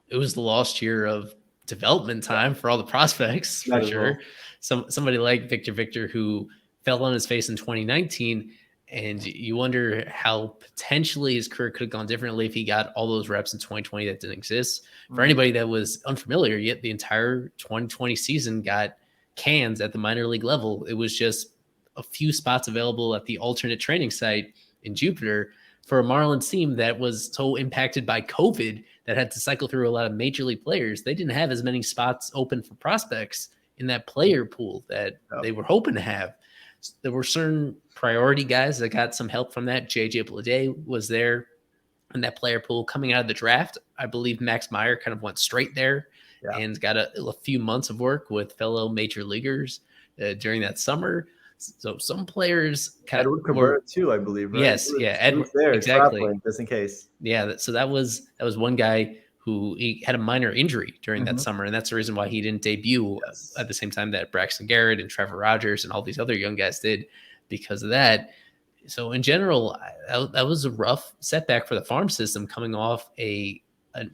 It was the lost year of development time for all the prospects, for sure. Somebody like Victor, who fell on his face in 2019, and you wonder how potentially his career could have gone differently if he got all those reps in 2020 that didn't exist. Mm-hmm. For anybody that was unfamiliar, yet the entire 2020 season got cans at the minor league level. It was just a few spots available at the alternate training site in Jupiter for a Marlins team that was so impacted by COVID that had to cycle through a lot of major league players. They didn't have as many spots open for prospects in that player pool that they were hoping to have. There were certain priority guys that got some help from that. JJ Bleday was there in that player pool coming out of the draft. I believe Max Meyer kind of went straight there and got a few months of work with fellow major leaguers during that summer. So some players kind Edward of Cabrera too, I believe. Right? Yes, Edward there exactly, just in case. Yeah, so that was one guy who he had a minor injury during that summer, and that's the reason why he didn't debut at the same time that Braxton Garrett and Trevor Rogers and all these other young guys did because of that. So in general, that was a rough setback for the farm system coming off a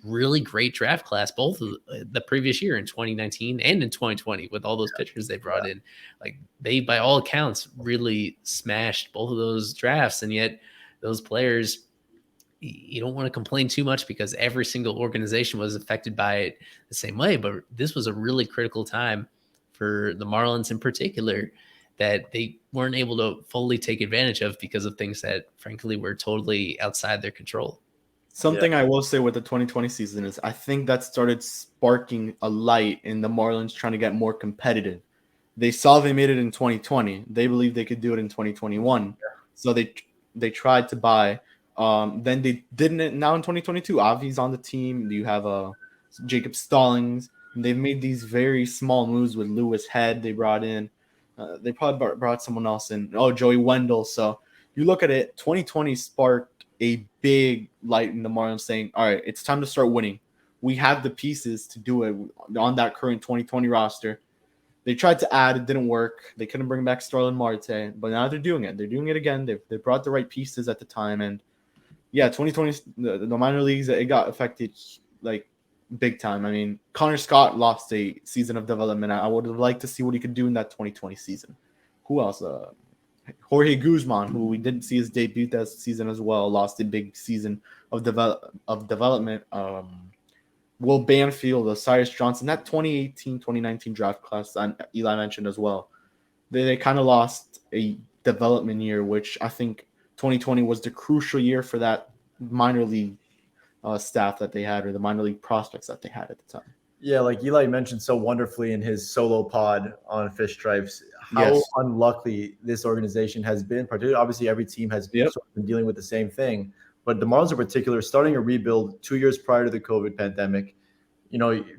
really great draft class, both of the previous year in 2019 and in 2020 with all those pitchers they brought in. Like they, by all accounts, really smashed both of those drafts. And yet those players, you don't want to complain too much because every single organization was affected by it the same way. But this was a really critical time for the Marlins in particular that they weren't able to fully take advantage of because of things that, frankly, were totally outside their control. Something I will say with the 2020 season is I think that started sparking a light in the Marlins trying to get more competitive. They saw they made it in 2020. They believed they could do it in 2021. So they tried to buy. Then they didn't. Now in 2022, Avi's on the team. You have Jacob Stallings. And they've made these very small moves with Lewis Head they brought in. They probably brought someone else in. Oh, Joey Wendell. So you look at it, 2020 sparked a big light in the Marlins saying, all right, it's time to start winning. We have the pieces to do it on that current 2020 roster. They tried to add, it didn't work. They couldn't bring back Starlin Marte, but now they're doing it. They're doing it again. They brought the right pieces at the time. And yeah, 2020, the minor leagues, it got affected like big time. I mean, Connor Scott lost a season of development. I would have liked to see what he could do in that 2020 season. Who else? Jorge Guzman, who we didn't see his debut that season as well, lost a big season of development. Will Banfield, Cyrus Johnson, that 2018-2019 draft class that Eli mentioned as well. They kind of lost a development year, which I think 2020 was the crucial year for that minor league staff that they had, or the minor league prospects that they had at the time. Yeah, like Eli mentioned so wonderfully in his solo pod on Fish Stripes, how Yes. unlucky this organization has been. Particularly, obviously, every team has Yep. sort of been dealing with the same thing. But the Marlins in particular, starting a rebuild 2 years prior to the COVID pandemic,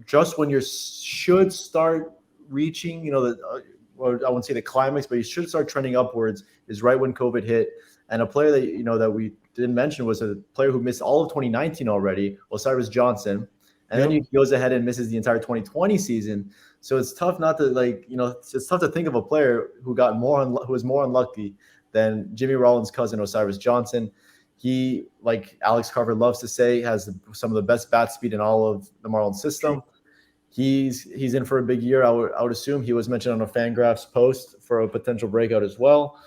just when you should start reaching, or I wouldn't say the climax, but you should start trending upwards, is right when COVID hit. And a player that, that we didn't mention was a player who missed all of 2019 already, Osiris Johnson. And then he goes ahead and misses the entire 2020 season. So it's tough not to it's tough to think of a player who who was more unlucky than Jimmy Rollins' cousin, Osiris Johnson. He, like Alex Carver loves to say, has some of the best bat speed in all of the Marlins system. He's in for a big year. I would assume. He was mentioned on a Fangraphs post for a potential breakout as well.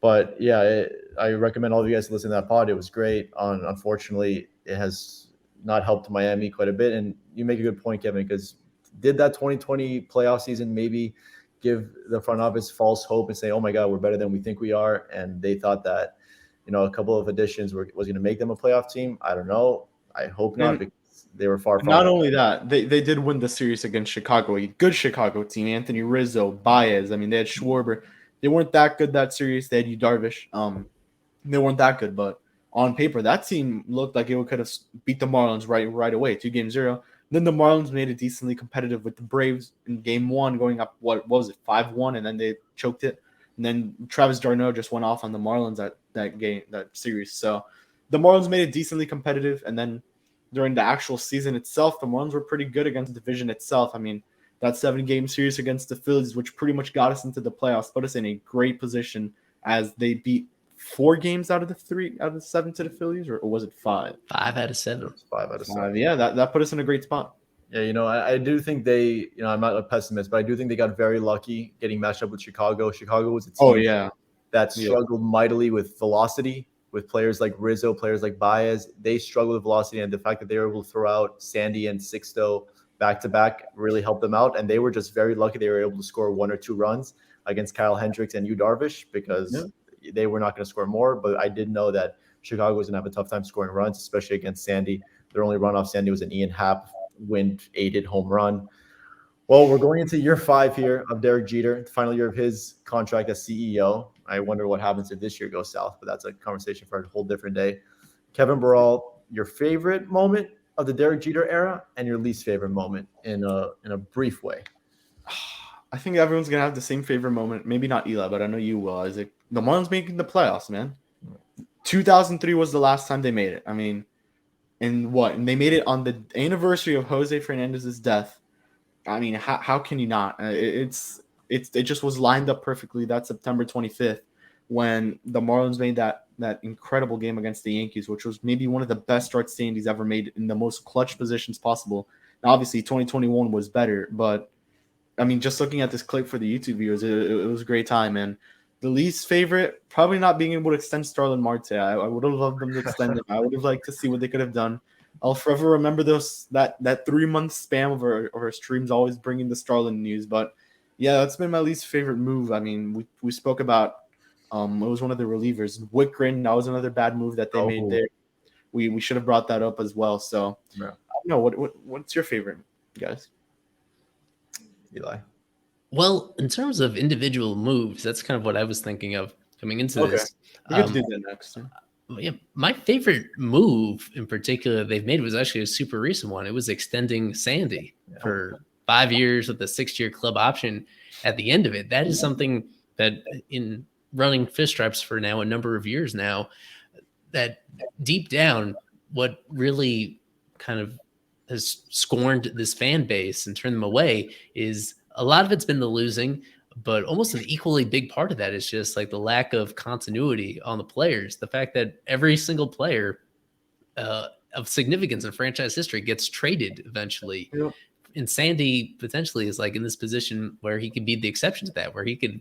But yeah, I recommend all of you guys to listen to that pod. It was great. Unfortunately, it has not helped Miami quite a bit. And you make a good point, Kevin, because did that 2020 playoff season maybe give the front office false hope and say, oh my God, we're better than we think we are? And they thought that, a couple of additions was going to make them a playoff team. I don't know. I hope not, because they were far from Not only that, they did win the series against Chicago, a good Chicago team. Anthony Rizzo, Baez. I mean, they had Schwarber. They weren't that good that series. They had Yu Darvish. They weren't that good, but on paper, that team looked like it could have beat the Marlins right away, 2-0. Then the Marlins made it decently competitive with the Braves in Game 1, going up, what was it, 5-1, and then they choked it. And then Travis d'Arnaud just went off on the Marlins that series. So the Marlins made it decently competitive, and then during the actual season itself, the Marlins were pretty good against the division itself. I mean, that 7-game series against the Phillies, which pretty much got us into the playoffs, put us in a great position as they beat 4 games out of the 7 to the Phillies, or was it 5? 5 out of 7. 5 out of 7. Yeah, that put us in a great spot. Yeah, I do think they, I'm not a pessimist, but I do think they got very lucky getting matched up with Chicago. Chicago was a team that struggled mightily with velocity, with players like Rizzo, players like Baez. They struggled with velocity, and the fact that they were able to throw out Sandy and Sixto back-to-back really helped them out. And they were just very lucky they were able to score 1 or 2 runs against Kyle Hendricks and Yu Darvish, because they were not going to score more. But I did know that Chicago was going to have a tough time scoring runs, especially against Sandy. Their only run off Sandy was an Ian Happ wind-aided home run. Well, we're going into year 5 here of Derek Jeter, the final year of his contract as CEO. I wonder what happens if this year goes south, but that's a conversation for a whole different day. Kevin Barral, your favorite moment of the Derek Jeter era and your least favorite moment in a brief way. I think everyone's going to have the same favorite moment. Maybe not Eli, but I know you will, Isaac. The Marlins making the playoffs, man. 2003 was the last time they made it. I mean, and they made it on the anniversary of Jose Fernandez's death. I mean, how can you not? It just was lined up perfectly. That September 25th, when the Marlins made that incredible game against the Yankees, which was maybe one of the best start standings ever made in the most clutch positions possible. Now, obviously, 2021 was better, but I mean, just looking at this clip for the YouTube viewers, it was a great time, man. The least favorite, probably not being able to extend Starlin Marte. I would have loved them to extend him. I would have liked to see what they could have done. I'll forever remember that 3-month spam of our streams always bringing the Starlin news. But yeah, that's been my least favorite move. I mean, we spoke about it was one of the relievers. Wickren, that was another bad move that they made there. We should have brought that up as well. So I don't know, what's your favorite, guys? Eli. Well, in terms of individual moves, that's kind of what I was thinking of coming into this. We can do that next. Yeah, my favorite move in particular they've made was actually a super recent one. It was extending Sandy for 5 years with a 6-year club option at the end of it. That is something that in running Fish Stripes for now a number of years now, that deep down, what really kind of has scorned this fan base and turned them away is a lot of it's been the losing, but almost an equally big part of that is just like the lack of continuity on the players. The fact that every single player of significance in franchise history gets traded eventually. Yeah. And Sandy potentially is like in this position where he could be the exception to that, where he could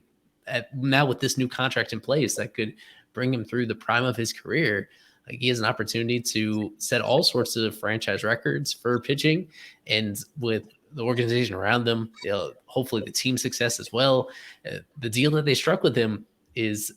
now with this new contract in place that could bring him through the prime of his career. Like he has an opportunity to set all sorts of franchise records for pitching, and with the organization around them, hopefully the team success as well. The deal that they struck with him is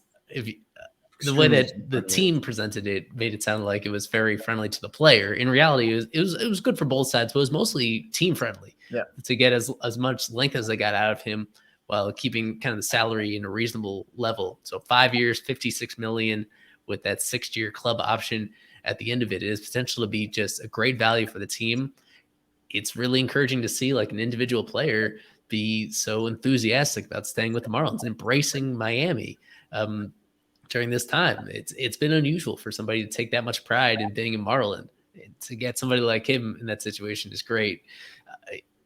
the way that the team presented it made it sound like it was very friendly to the player. In reality, it was good for both sides, but it was mostly team friendly. Yeah. To get as much length as they got out of him while keeping kind of the salary in a reasonable level. So 5 years, $56 million with that 6-year club option at the end of it. It is potential to be just a great value for the team. It's really encouraging to see like an individual player be so enthusiastic about staying with the Marlins and embracing Miami. During this time, it's been unusual for somebody to take that much pride in being a Marlin. To get somebody like him in that situation is great.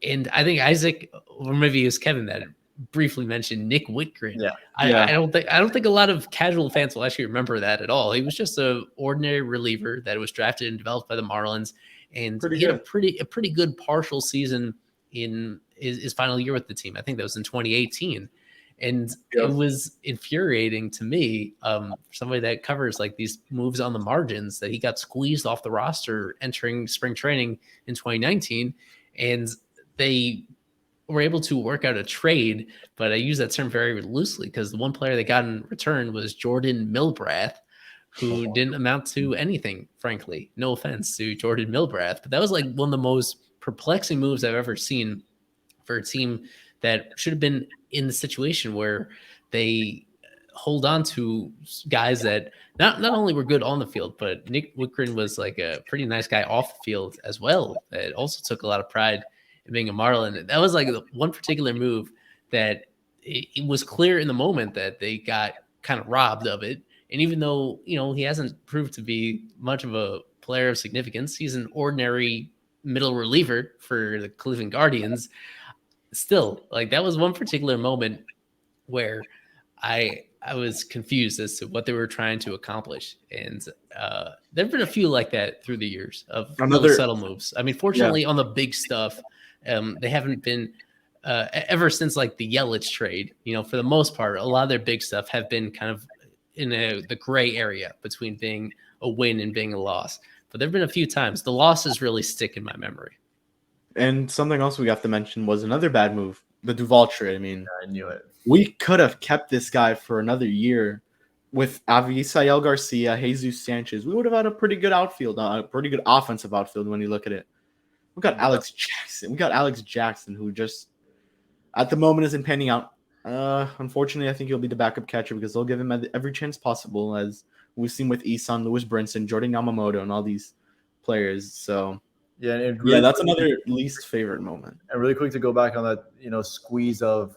And I think Isaac, or maybe it was Kevin that briefly mentioned Nick Whitgren. Yeah. I don't think a lot of casual fans will actually remember that at all. He was just an ordinary reliever that was drafted and developed by the Marlins, and he had a pretty good partial season in his final year with the team. I think that was in 2018. And it was infuriating to me, somebody that covers like these moves on the margins, that he got squeezed off the roster entering spring training in 2019. And they were able to work out a trade, but I use that term very loosely because the one player they got in return was Jordan Milbrath, who didn't amount to anything, frankly. No offense to Jordan Milbrath, but that was like one of the most perplexing moves I've ever seen for a team that should have been in the situation where they hold on to guys that not only were good on the field, but Nick Whitgren was like a pretty nice guy off the field as well. That also took a lot of pride in being a Marlin. That was like the one particular move that it was clear in the moment that they got kind of robbed of it. And even though, he hasn't proved to be much of a player of significance, he's an ordinary middle reliever for the Cleveland Guardians. Still, like that was one particular moment where I was confused as to what they were trying to accomplish. And there have been a few like that through the years of little subtle moves. I mean, fortunately on the big stuff, they haven't been ever since like the Yelich trade, for the most part, a lot of their big stuff have been kind of in the gray area between being a win and being a loss. But there've been a few times the losses really stick in my memory. And something else we have to mention was another bad move, the Duvall trade. I mean, I knew it. We could have kept this guy for another year with Avisail Garcia, Jesus Sanchez. We would have had a pretty good outfield, a pretty good offensive outfield when you look at it. We got Alex Jackson, who just at the moment isn't panning out. Unfortunately, I think he'll be the backup catcher because they'll give him every chance possible, as we've seen with Isan, Lewis Brinson, Jordan Yamamoto, and all these players. So. Yeah, That's another least favorite moment. And really quick to go back on that, squeeze of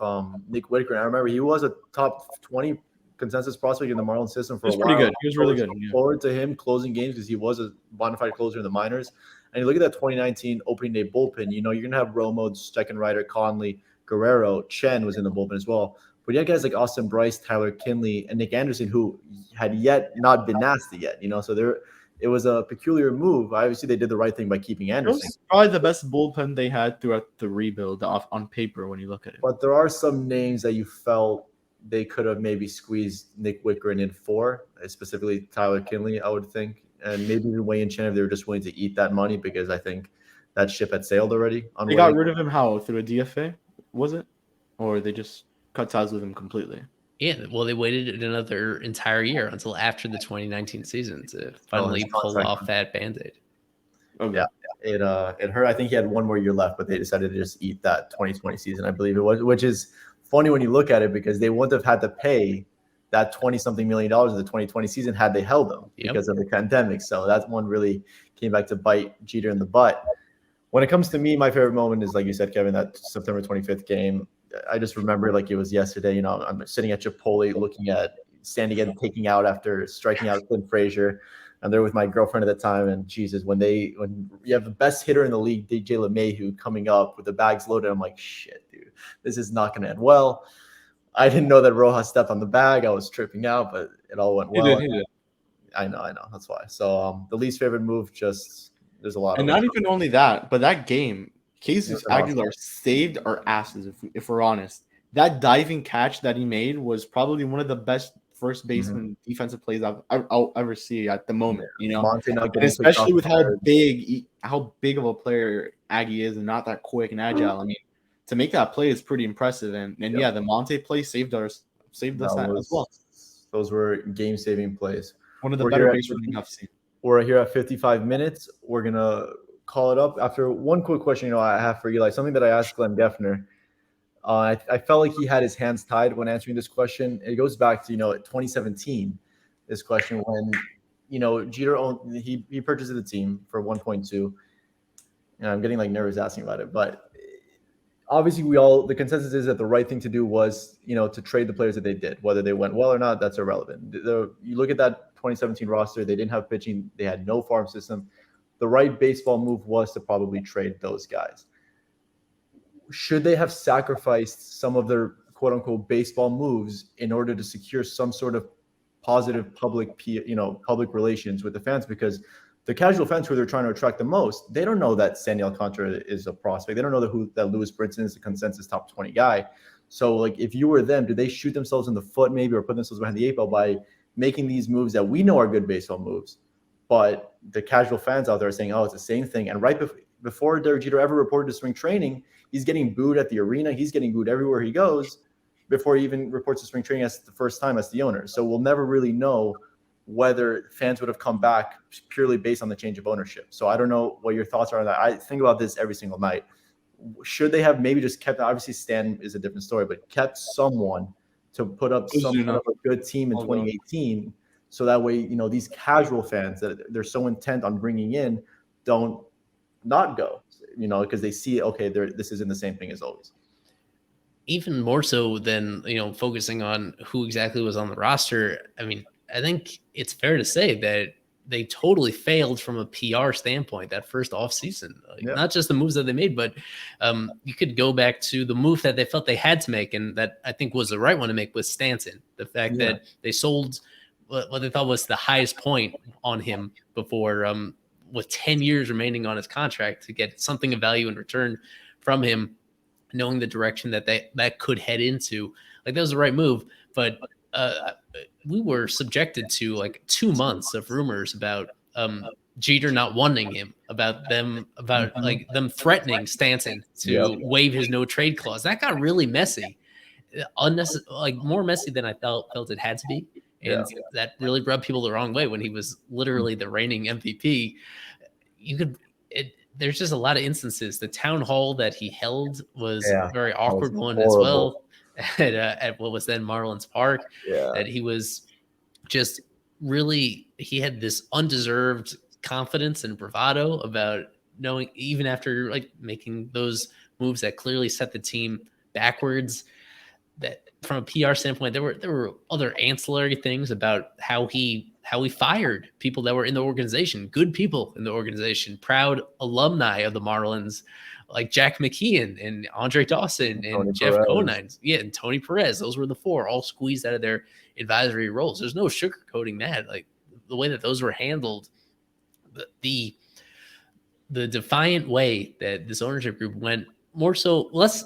Nick Whitgren. I remember he was a top 20 consensus prospect in the Marlins system for a while. Pretty good. He was really good. Forward to him closing games because he was a bona fide closer in the minors. And you look at that 2019 opening day bullpen. You're going to have Romo, second rider, Conley, Guerrero, Chen was in the bullpen as well. But you had guys like Austin Bryce, Tyler Kinley, and Nick Anderson who had yet not been nasty yet. So it was a peculiar move. Obviously, they did the right thing by keeping Anderson. It was probably the best bullpen they had throughout the rebuild on paper when you look at it. But there are some names that you felt they could have maybe squeezed Nick Whitgren in for, specifically Tyler Kinley, I would think. And maybe even Wayne Chen if they were just willing to eat that money because I think that ship had sailed already. They got rid of him how? Through a DFA, was it? Or they just cut ties with him completely? Yeah, well, they waited another entire year until after the 2019 season to finally pull off that Band-Aid. Oh yeah, it hurt. I think he had one more year left, but they decided to just eat that 2020 season, I believe it was, which is funny when you look at it because they wouldn't have had to pay that $20-something million in the 2020 season had they held them because of the pandemic. So that one really came back to bite Jeter in the butt. When it comes to me, my favorite moment is, like you said, Kevin, that September 25th game. I just remember like it was yesterday. I'm sitting at Chipotle looking at Sandy getting taking out after striking out Clint Frazier. I'm there with my girlfriend at the time, and Jesus, when you have the best hitter in the league, DJ LeMahieu, coming up with the bags loaded, I'm like, shit, dude, this is not going to end well. I didn't know that Rojas stepped on the bag. I was tripping out, but it all went well. He did. I know. That's why. So the least favorite move, just there's a lot And of not them. even only that, but that game, Jesus It was Aguilar saved our asses, if we're honest. That diving catch that he made was probably one of the best first baseman defensive plays I'll ever see at the moment, you know? Monte not And getting picked off especially with the how big of a player Aggie is and not that quick and agile. I mean, to make that play is pretty impressive. And yeah, the Monte play saved us as well. Those were game-saving plays. One of the We're better here at base running I've seen. We're here at 55 minutes. We're gonna call it up after one quick question. I have for Eli, something that I asked Glenn Geffner. I felt like he had his hands tied when answering this question. It goes back to 2017. This question when Jeter he purchased the team for 1.2. And I'm getting nervous asking about it, but obviously the consensus is that the right thing to do was to trade the players that they did. Whether they went well or not, that's irrelevant. You look at that 2017 roster, they didn't have pitching, they had no farm system. The right baseball move was to probably trade those guys. Should they have sacrificed some of their quote unquote baseball moves in order to secure some sort of positive public relations with the fans? Because the casual fans who they're trying to attract the most, they don't know that Sandy Alcantara is a prospect. They don't know that Lewis Brinson is the consensus top 20 guy. So if you were them, do they shoot themselves in the foot maybe or put themselves behind the eight ball by making these moves that we know are good baseball moves, but the casual fans out there are saying, oh, it's the same thing. And right before Derek Jeter ever reported to spring training, he's getting booed at the arena. He's getting booed everywhere he goes before he even reports to spring training as the first time as the owner. So we'll never really know whether fans would have come back purely based on the change of ownership. So I don't know what your thoughts are on that. I think about this every single night. Should they have maybe just kept, obviously Stan is a different story, but kept someone to put up some kind of a good team in 2018, so that way, these casual fans that they're so intent on bringing in don't not go, because they see, okay, this isn't the same thing as always. Even more so than, focusing on who exactly was on the roster. I mean, I think it's fair to say that they totally failed from a PR standpoint that first offseason. Not just the moves that they made, but you could go back to the move that they felt they had to make, and that I think was the right one to make, was Stanton. The fact that they sold what they thought was the highest point on him before, with 10 years remaining on his contract, to get something of value in return from him, knowing the direction that could head into. That was the right move. But we were subjected to 2 months of rumors about Jeter not wanting him, about them threatening Stanton to waive his no trade clause. That got really messy, more messy than I felt it had to be. And that really rubbed people the wrong way when he was literally the reigning MVP. There's just a lot of instances. The town hall that he held was a very awkward one as well at what was then Marlins Park. That he was just really, he had this undeserved confidence and bravado about knowing, even after making those moves that clearly set the team backwards, that from a PR standpoint, there were other ancillary things about how he fired people that were in the organization, good people in the organization, proud alumni of the Marlins, like Jack McKeon and Andre Dawson and Tony Jeff Perez. Conine. Yeah, and Tony Perez. Those were the four, all squeezed out of their advisory roles. There's no sugarcoating that. The way that those were handled, the defiant way that this ownership group went, more so less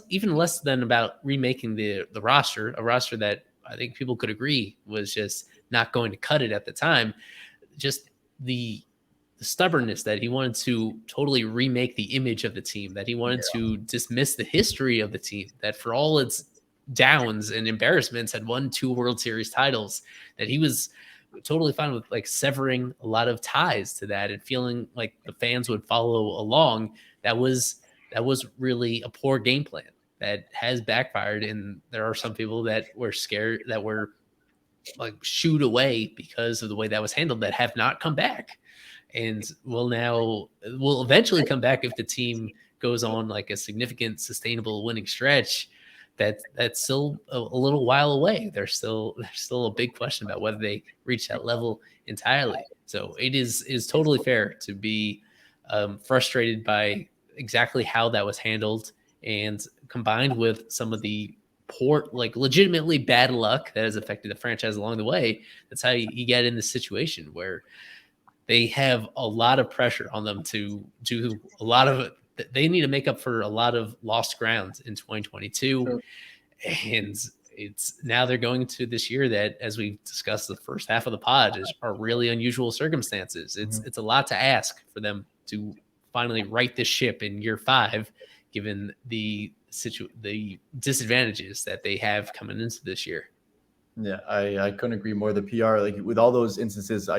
than about remaking the roster, a roster that I think people could agree was just not going to cut it at the time. Just the stubbornness that he wanted to totally remake the image of the team, that he wanted to dismiss the history of the team, that for all its downs and embarrassments had won 2 World Series titles, that he was totally fine with severing a lot of ties to that and feeling like the fans would follow along. That was really a poor game plan that has backfired. And there are some people that were scared, that were shooed away because of the way that was handled, that have not come back, and will eventually come back if the team goes on a significant, sustainable winning stretch. That's still a little while away. There's still a big question about whether they reach that level entirely. So it is totally fair to be frustrated by exactly how that was handled, and combined with some of the poor, legitimately bad luck that has affected the franchise along the way. That's how you get in this situation where they have a lot of pressure on them to do a lot of it. They need to make up for a lot of lost ground in 2022. Sure. And it's now they're going to this year that, as we discussed the first half of the pod, are really unusual circumstances. It's a lot to ask for them to finally right this ship in year 5, given the disadvantages that they have coming into this year. Yeah, I couldn't agree more. The PR, like with all those instances,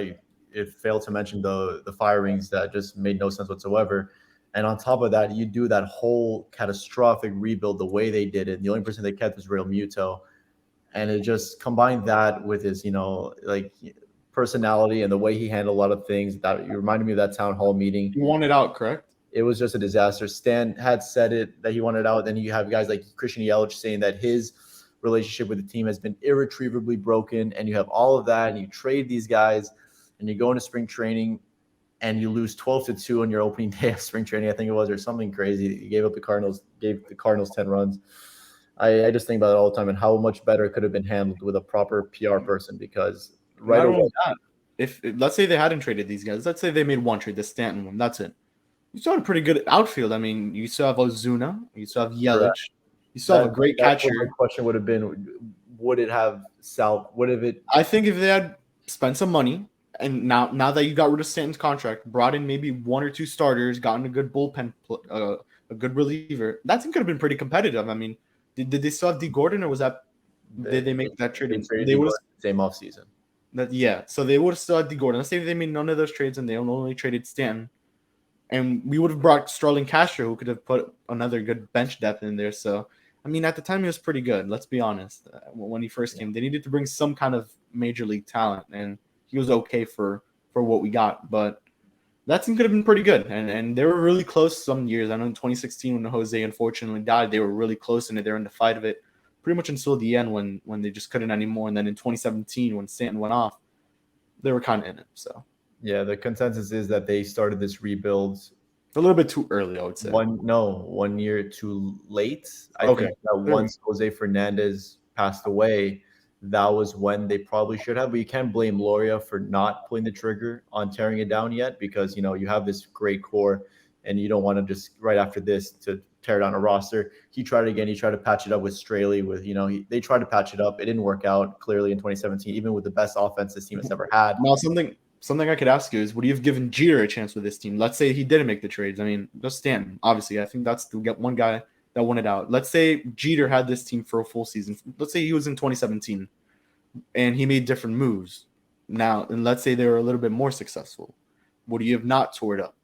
it failed to mention the firings that just made no sense whatsoever. And on top of that, you do that whole catastrophic rebuild the way they did it. The only person they kept was Real Muto. And it just combined that with his, like personality and the way he handled a lot of things. That you reminded me of that town hall meeting. You want it out, correct? It was just a disaster. Stan had said it that he wanted out. Then you have guys like Christian Yelich saying that his relationship with the team has been irretrievably broken. And you have all of that, and you trade these guys, and you go into spring training, and you lose 12-2 on your opening day of spring training, I think it was, or something crazy. You gave the Cardinals 10 runs. I just think about it all the time and how much better it could have been handled with a proper PR person, because right away. If let's say they hadn't traded these guys, let's say they made one trade, the Stanton one, that's it. You still have a pretty good outfield. I mean, you still have Ozuna, you still have Yelich, you still have a great catcher. My question would have been, would it have I think if they had spent some money, and now that you got rid of Stanton's contract, brought in maybe 1 or 2 starters, gotten a good bullpen, a good reliever, that team could have been pretty competitive. I mean, did they still have D. Gordon, or was that did they make that trade? They would same offseason. So they would have still had D. Gordon. Let's say they made none of those trades and they only traded Stanton, and we would have brought Starlin Castro, who could have put another good bench depth in there. So, I mean, at the time he was pretty good. Let's be honest. When he first came, they needed to bring some kind of major league talent, and he was okay for what we got, but that team could have been pretty good. And they were really close some years. I know in 2016 when Jose unfortunately died, they were really close in it. They were in the fight of it pretty much until the end when they just couldn't anymore. And then in 2017 when Stanton went off, they were kind of in it. So yeah, the consensus is that they started this rebuild a little bit too early, I would say. 1 year too late. I think that once Jose Fernandez passed away, that was when they probably should have. But you can't blame Loria for not pulling the trigger on tearing it down yet, because you have this great core, and you don't want to just right after this to tear down a roster. He tried it again. He tried to patch it up with Straley. They tried to patch it up. It didn't work out clearly in 2017, even with the best offense this team has ever had. Now, something I could ask you is, would you have given Jeter a chance with this team? Let's say he didn't make the trades. I mean, just Stanton, obviously. I think that's the one guy that won it out. Let's say Jeter had this team for a full season. Let's say he was in 2017 and he made different moves now, and let's say they were a little bit more successful. Would you have not tore it up?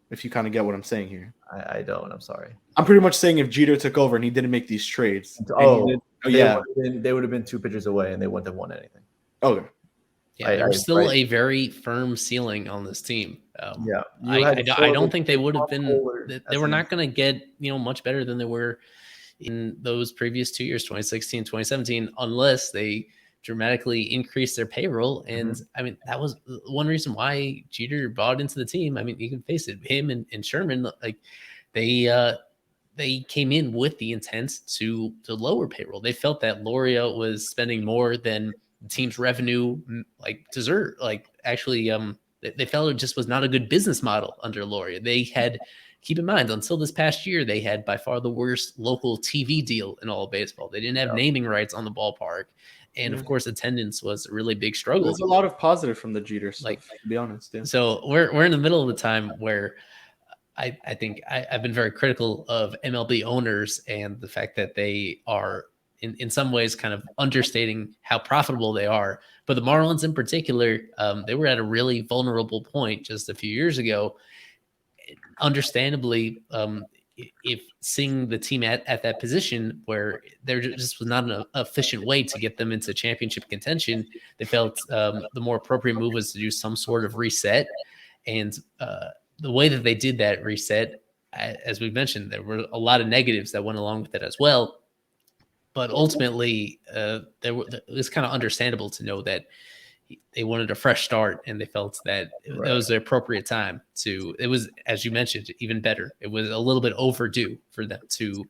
If you kind of get what I'm saying here. I don't. I'm sorry. I'm pretty much saying if Jeter took over and he didn't make these trades. They would have been 2 pitchers away and they wouldn't have won anything. Okay. Yeah, there's still a very firm ceiling on this team. I don't think they would have been. They were not going to get much better than they were in those previous 2 years, 2016, 2017, unless they dramatically increased their payroll. And I mean, that was one reason why Jeter bought into the team. I mean, you can face it, him and Sherman, like they came in with the intent to lower payroll. They felt that Loria was spending more than the team's revenue deserved. Actually, they felt it just was not a good business model under Loria. They had, keep in mind, until this past year, they had by far the worst local TV deal in all of baseball. They didn't have naming rights on the ballpark. And of course, attendance was a really big struggle. There's a lot of positive from the Jeter stuff, to be honest. Yeah. So we're in the middle of the time where I think I've been very critical of MLB owners and the fact that they are in some ways kind of understating how profitable they are. But the Marlins in particular, they were at a really vulnerable point just a few years ago. Understandably, if seeing the team at that position where there just was not an efficient way to get them into championship contention, they felt the more appropriate move was to do some sort of reset. And the way that they did that reset, as we mentioned, there were a lot of negatives that went along with it as well. But ultimately, it was kind of understandable to know that they wanted a fresh start, and they felt that that was the appropriate time to. It was, as you mentioned, even better. It was a little bit overdue for them to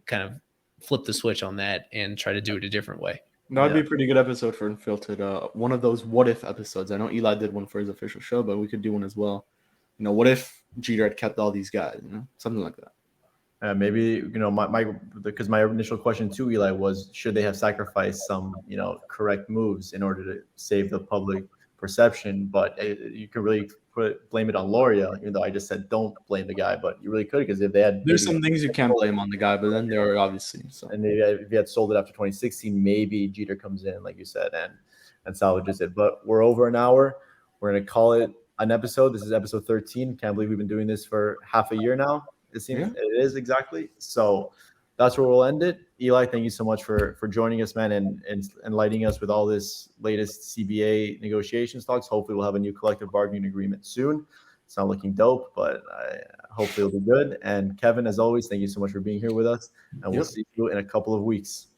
kind of flip the switch on that and try to do it a different way. That'd be a pretty good episode for Unfiltered. One of those what if episodes. I know Eli did one for his official show, but we could do one as well. You know, what if Jeter had kept all these guys? You know, something like that. Maybe, because my initial question to Eli was, should they have sacrificed some, correct moves in order to save the public perception? But you could really blame it on Loria, even though I just said don't blame the guy, but you really could, because if they had, There's some things you can't blame on the guy, but then there are obviously so. And maybe if he had sold it after 2016, maybe Jeter comes in, like you said, and salvages it. But we're over an hour. We're gonna call it an episode. This is episode 13. Can't believe we've been doing this for half a year now. It seems It is exactly. So that's where we'll end it. Eli, thank you so much for joining us, man, and enlightening us with all this latest CBA negotiations talks. Hopefully we'll have a new collective bargaining agreement soon. It's not looking dope, but hopefully it'll be good. And Kevin, as always, thank you so much for being here with us. And we'll see you in a couple of weeks.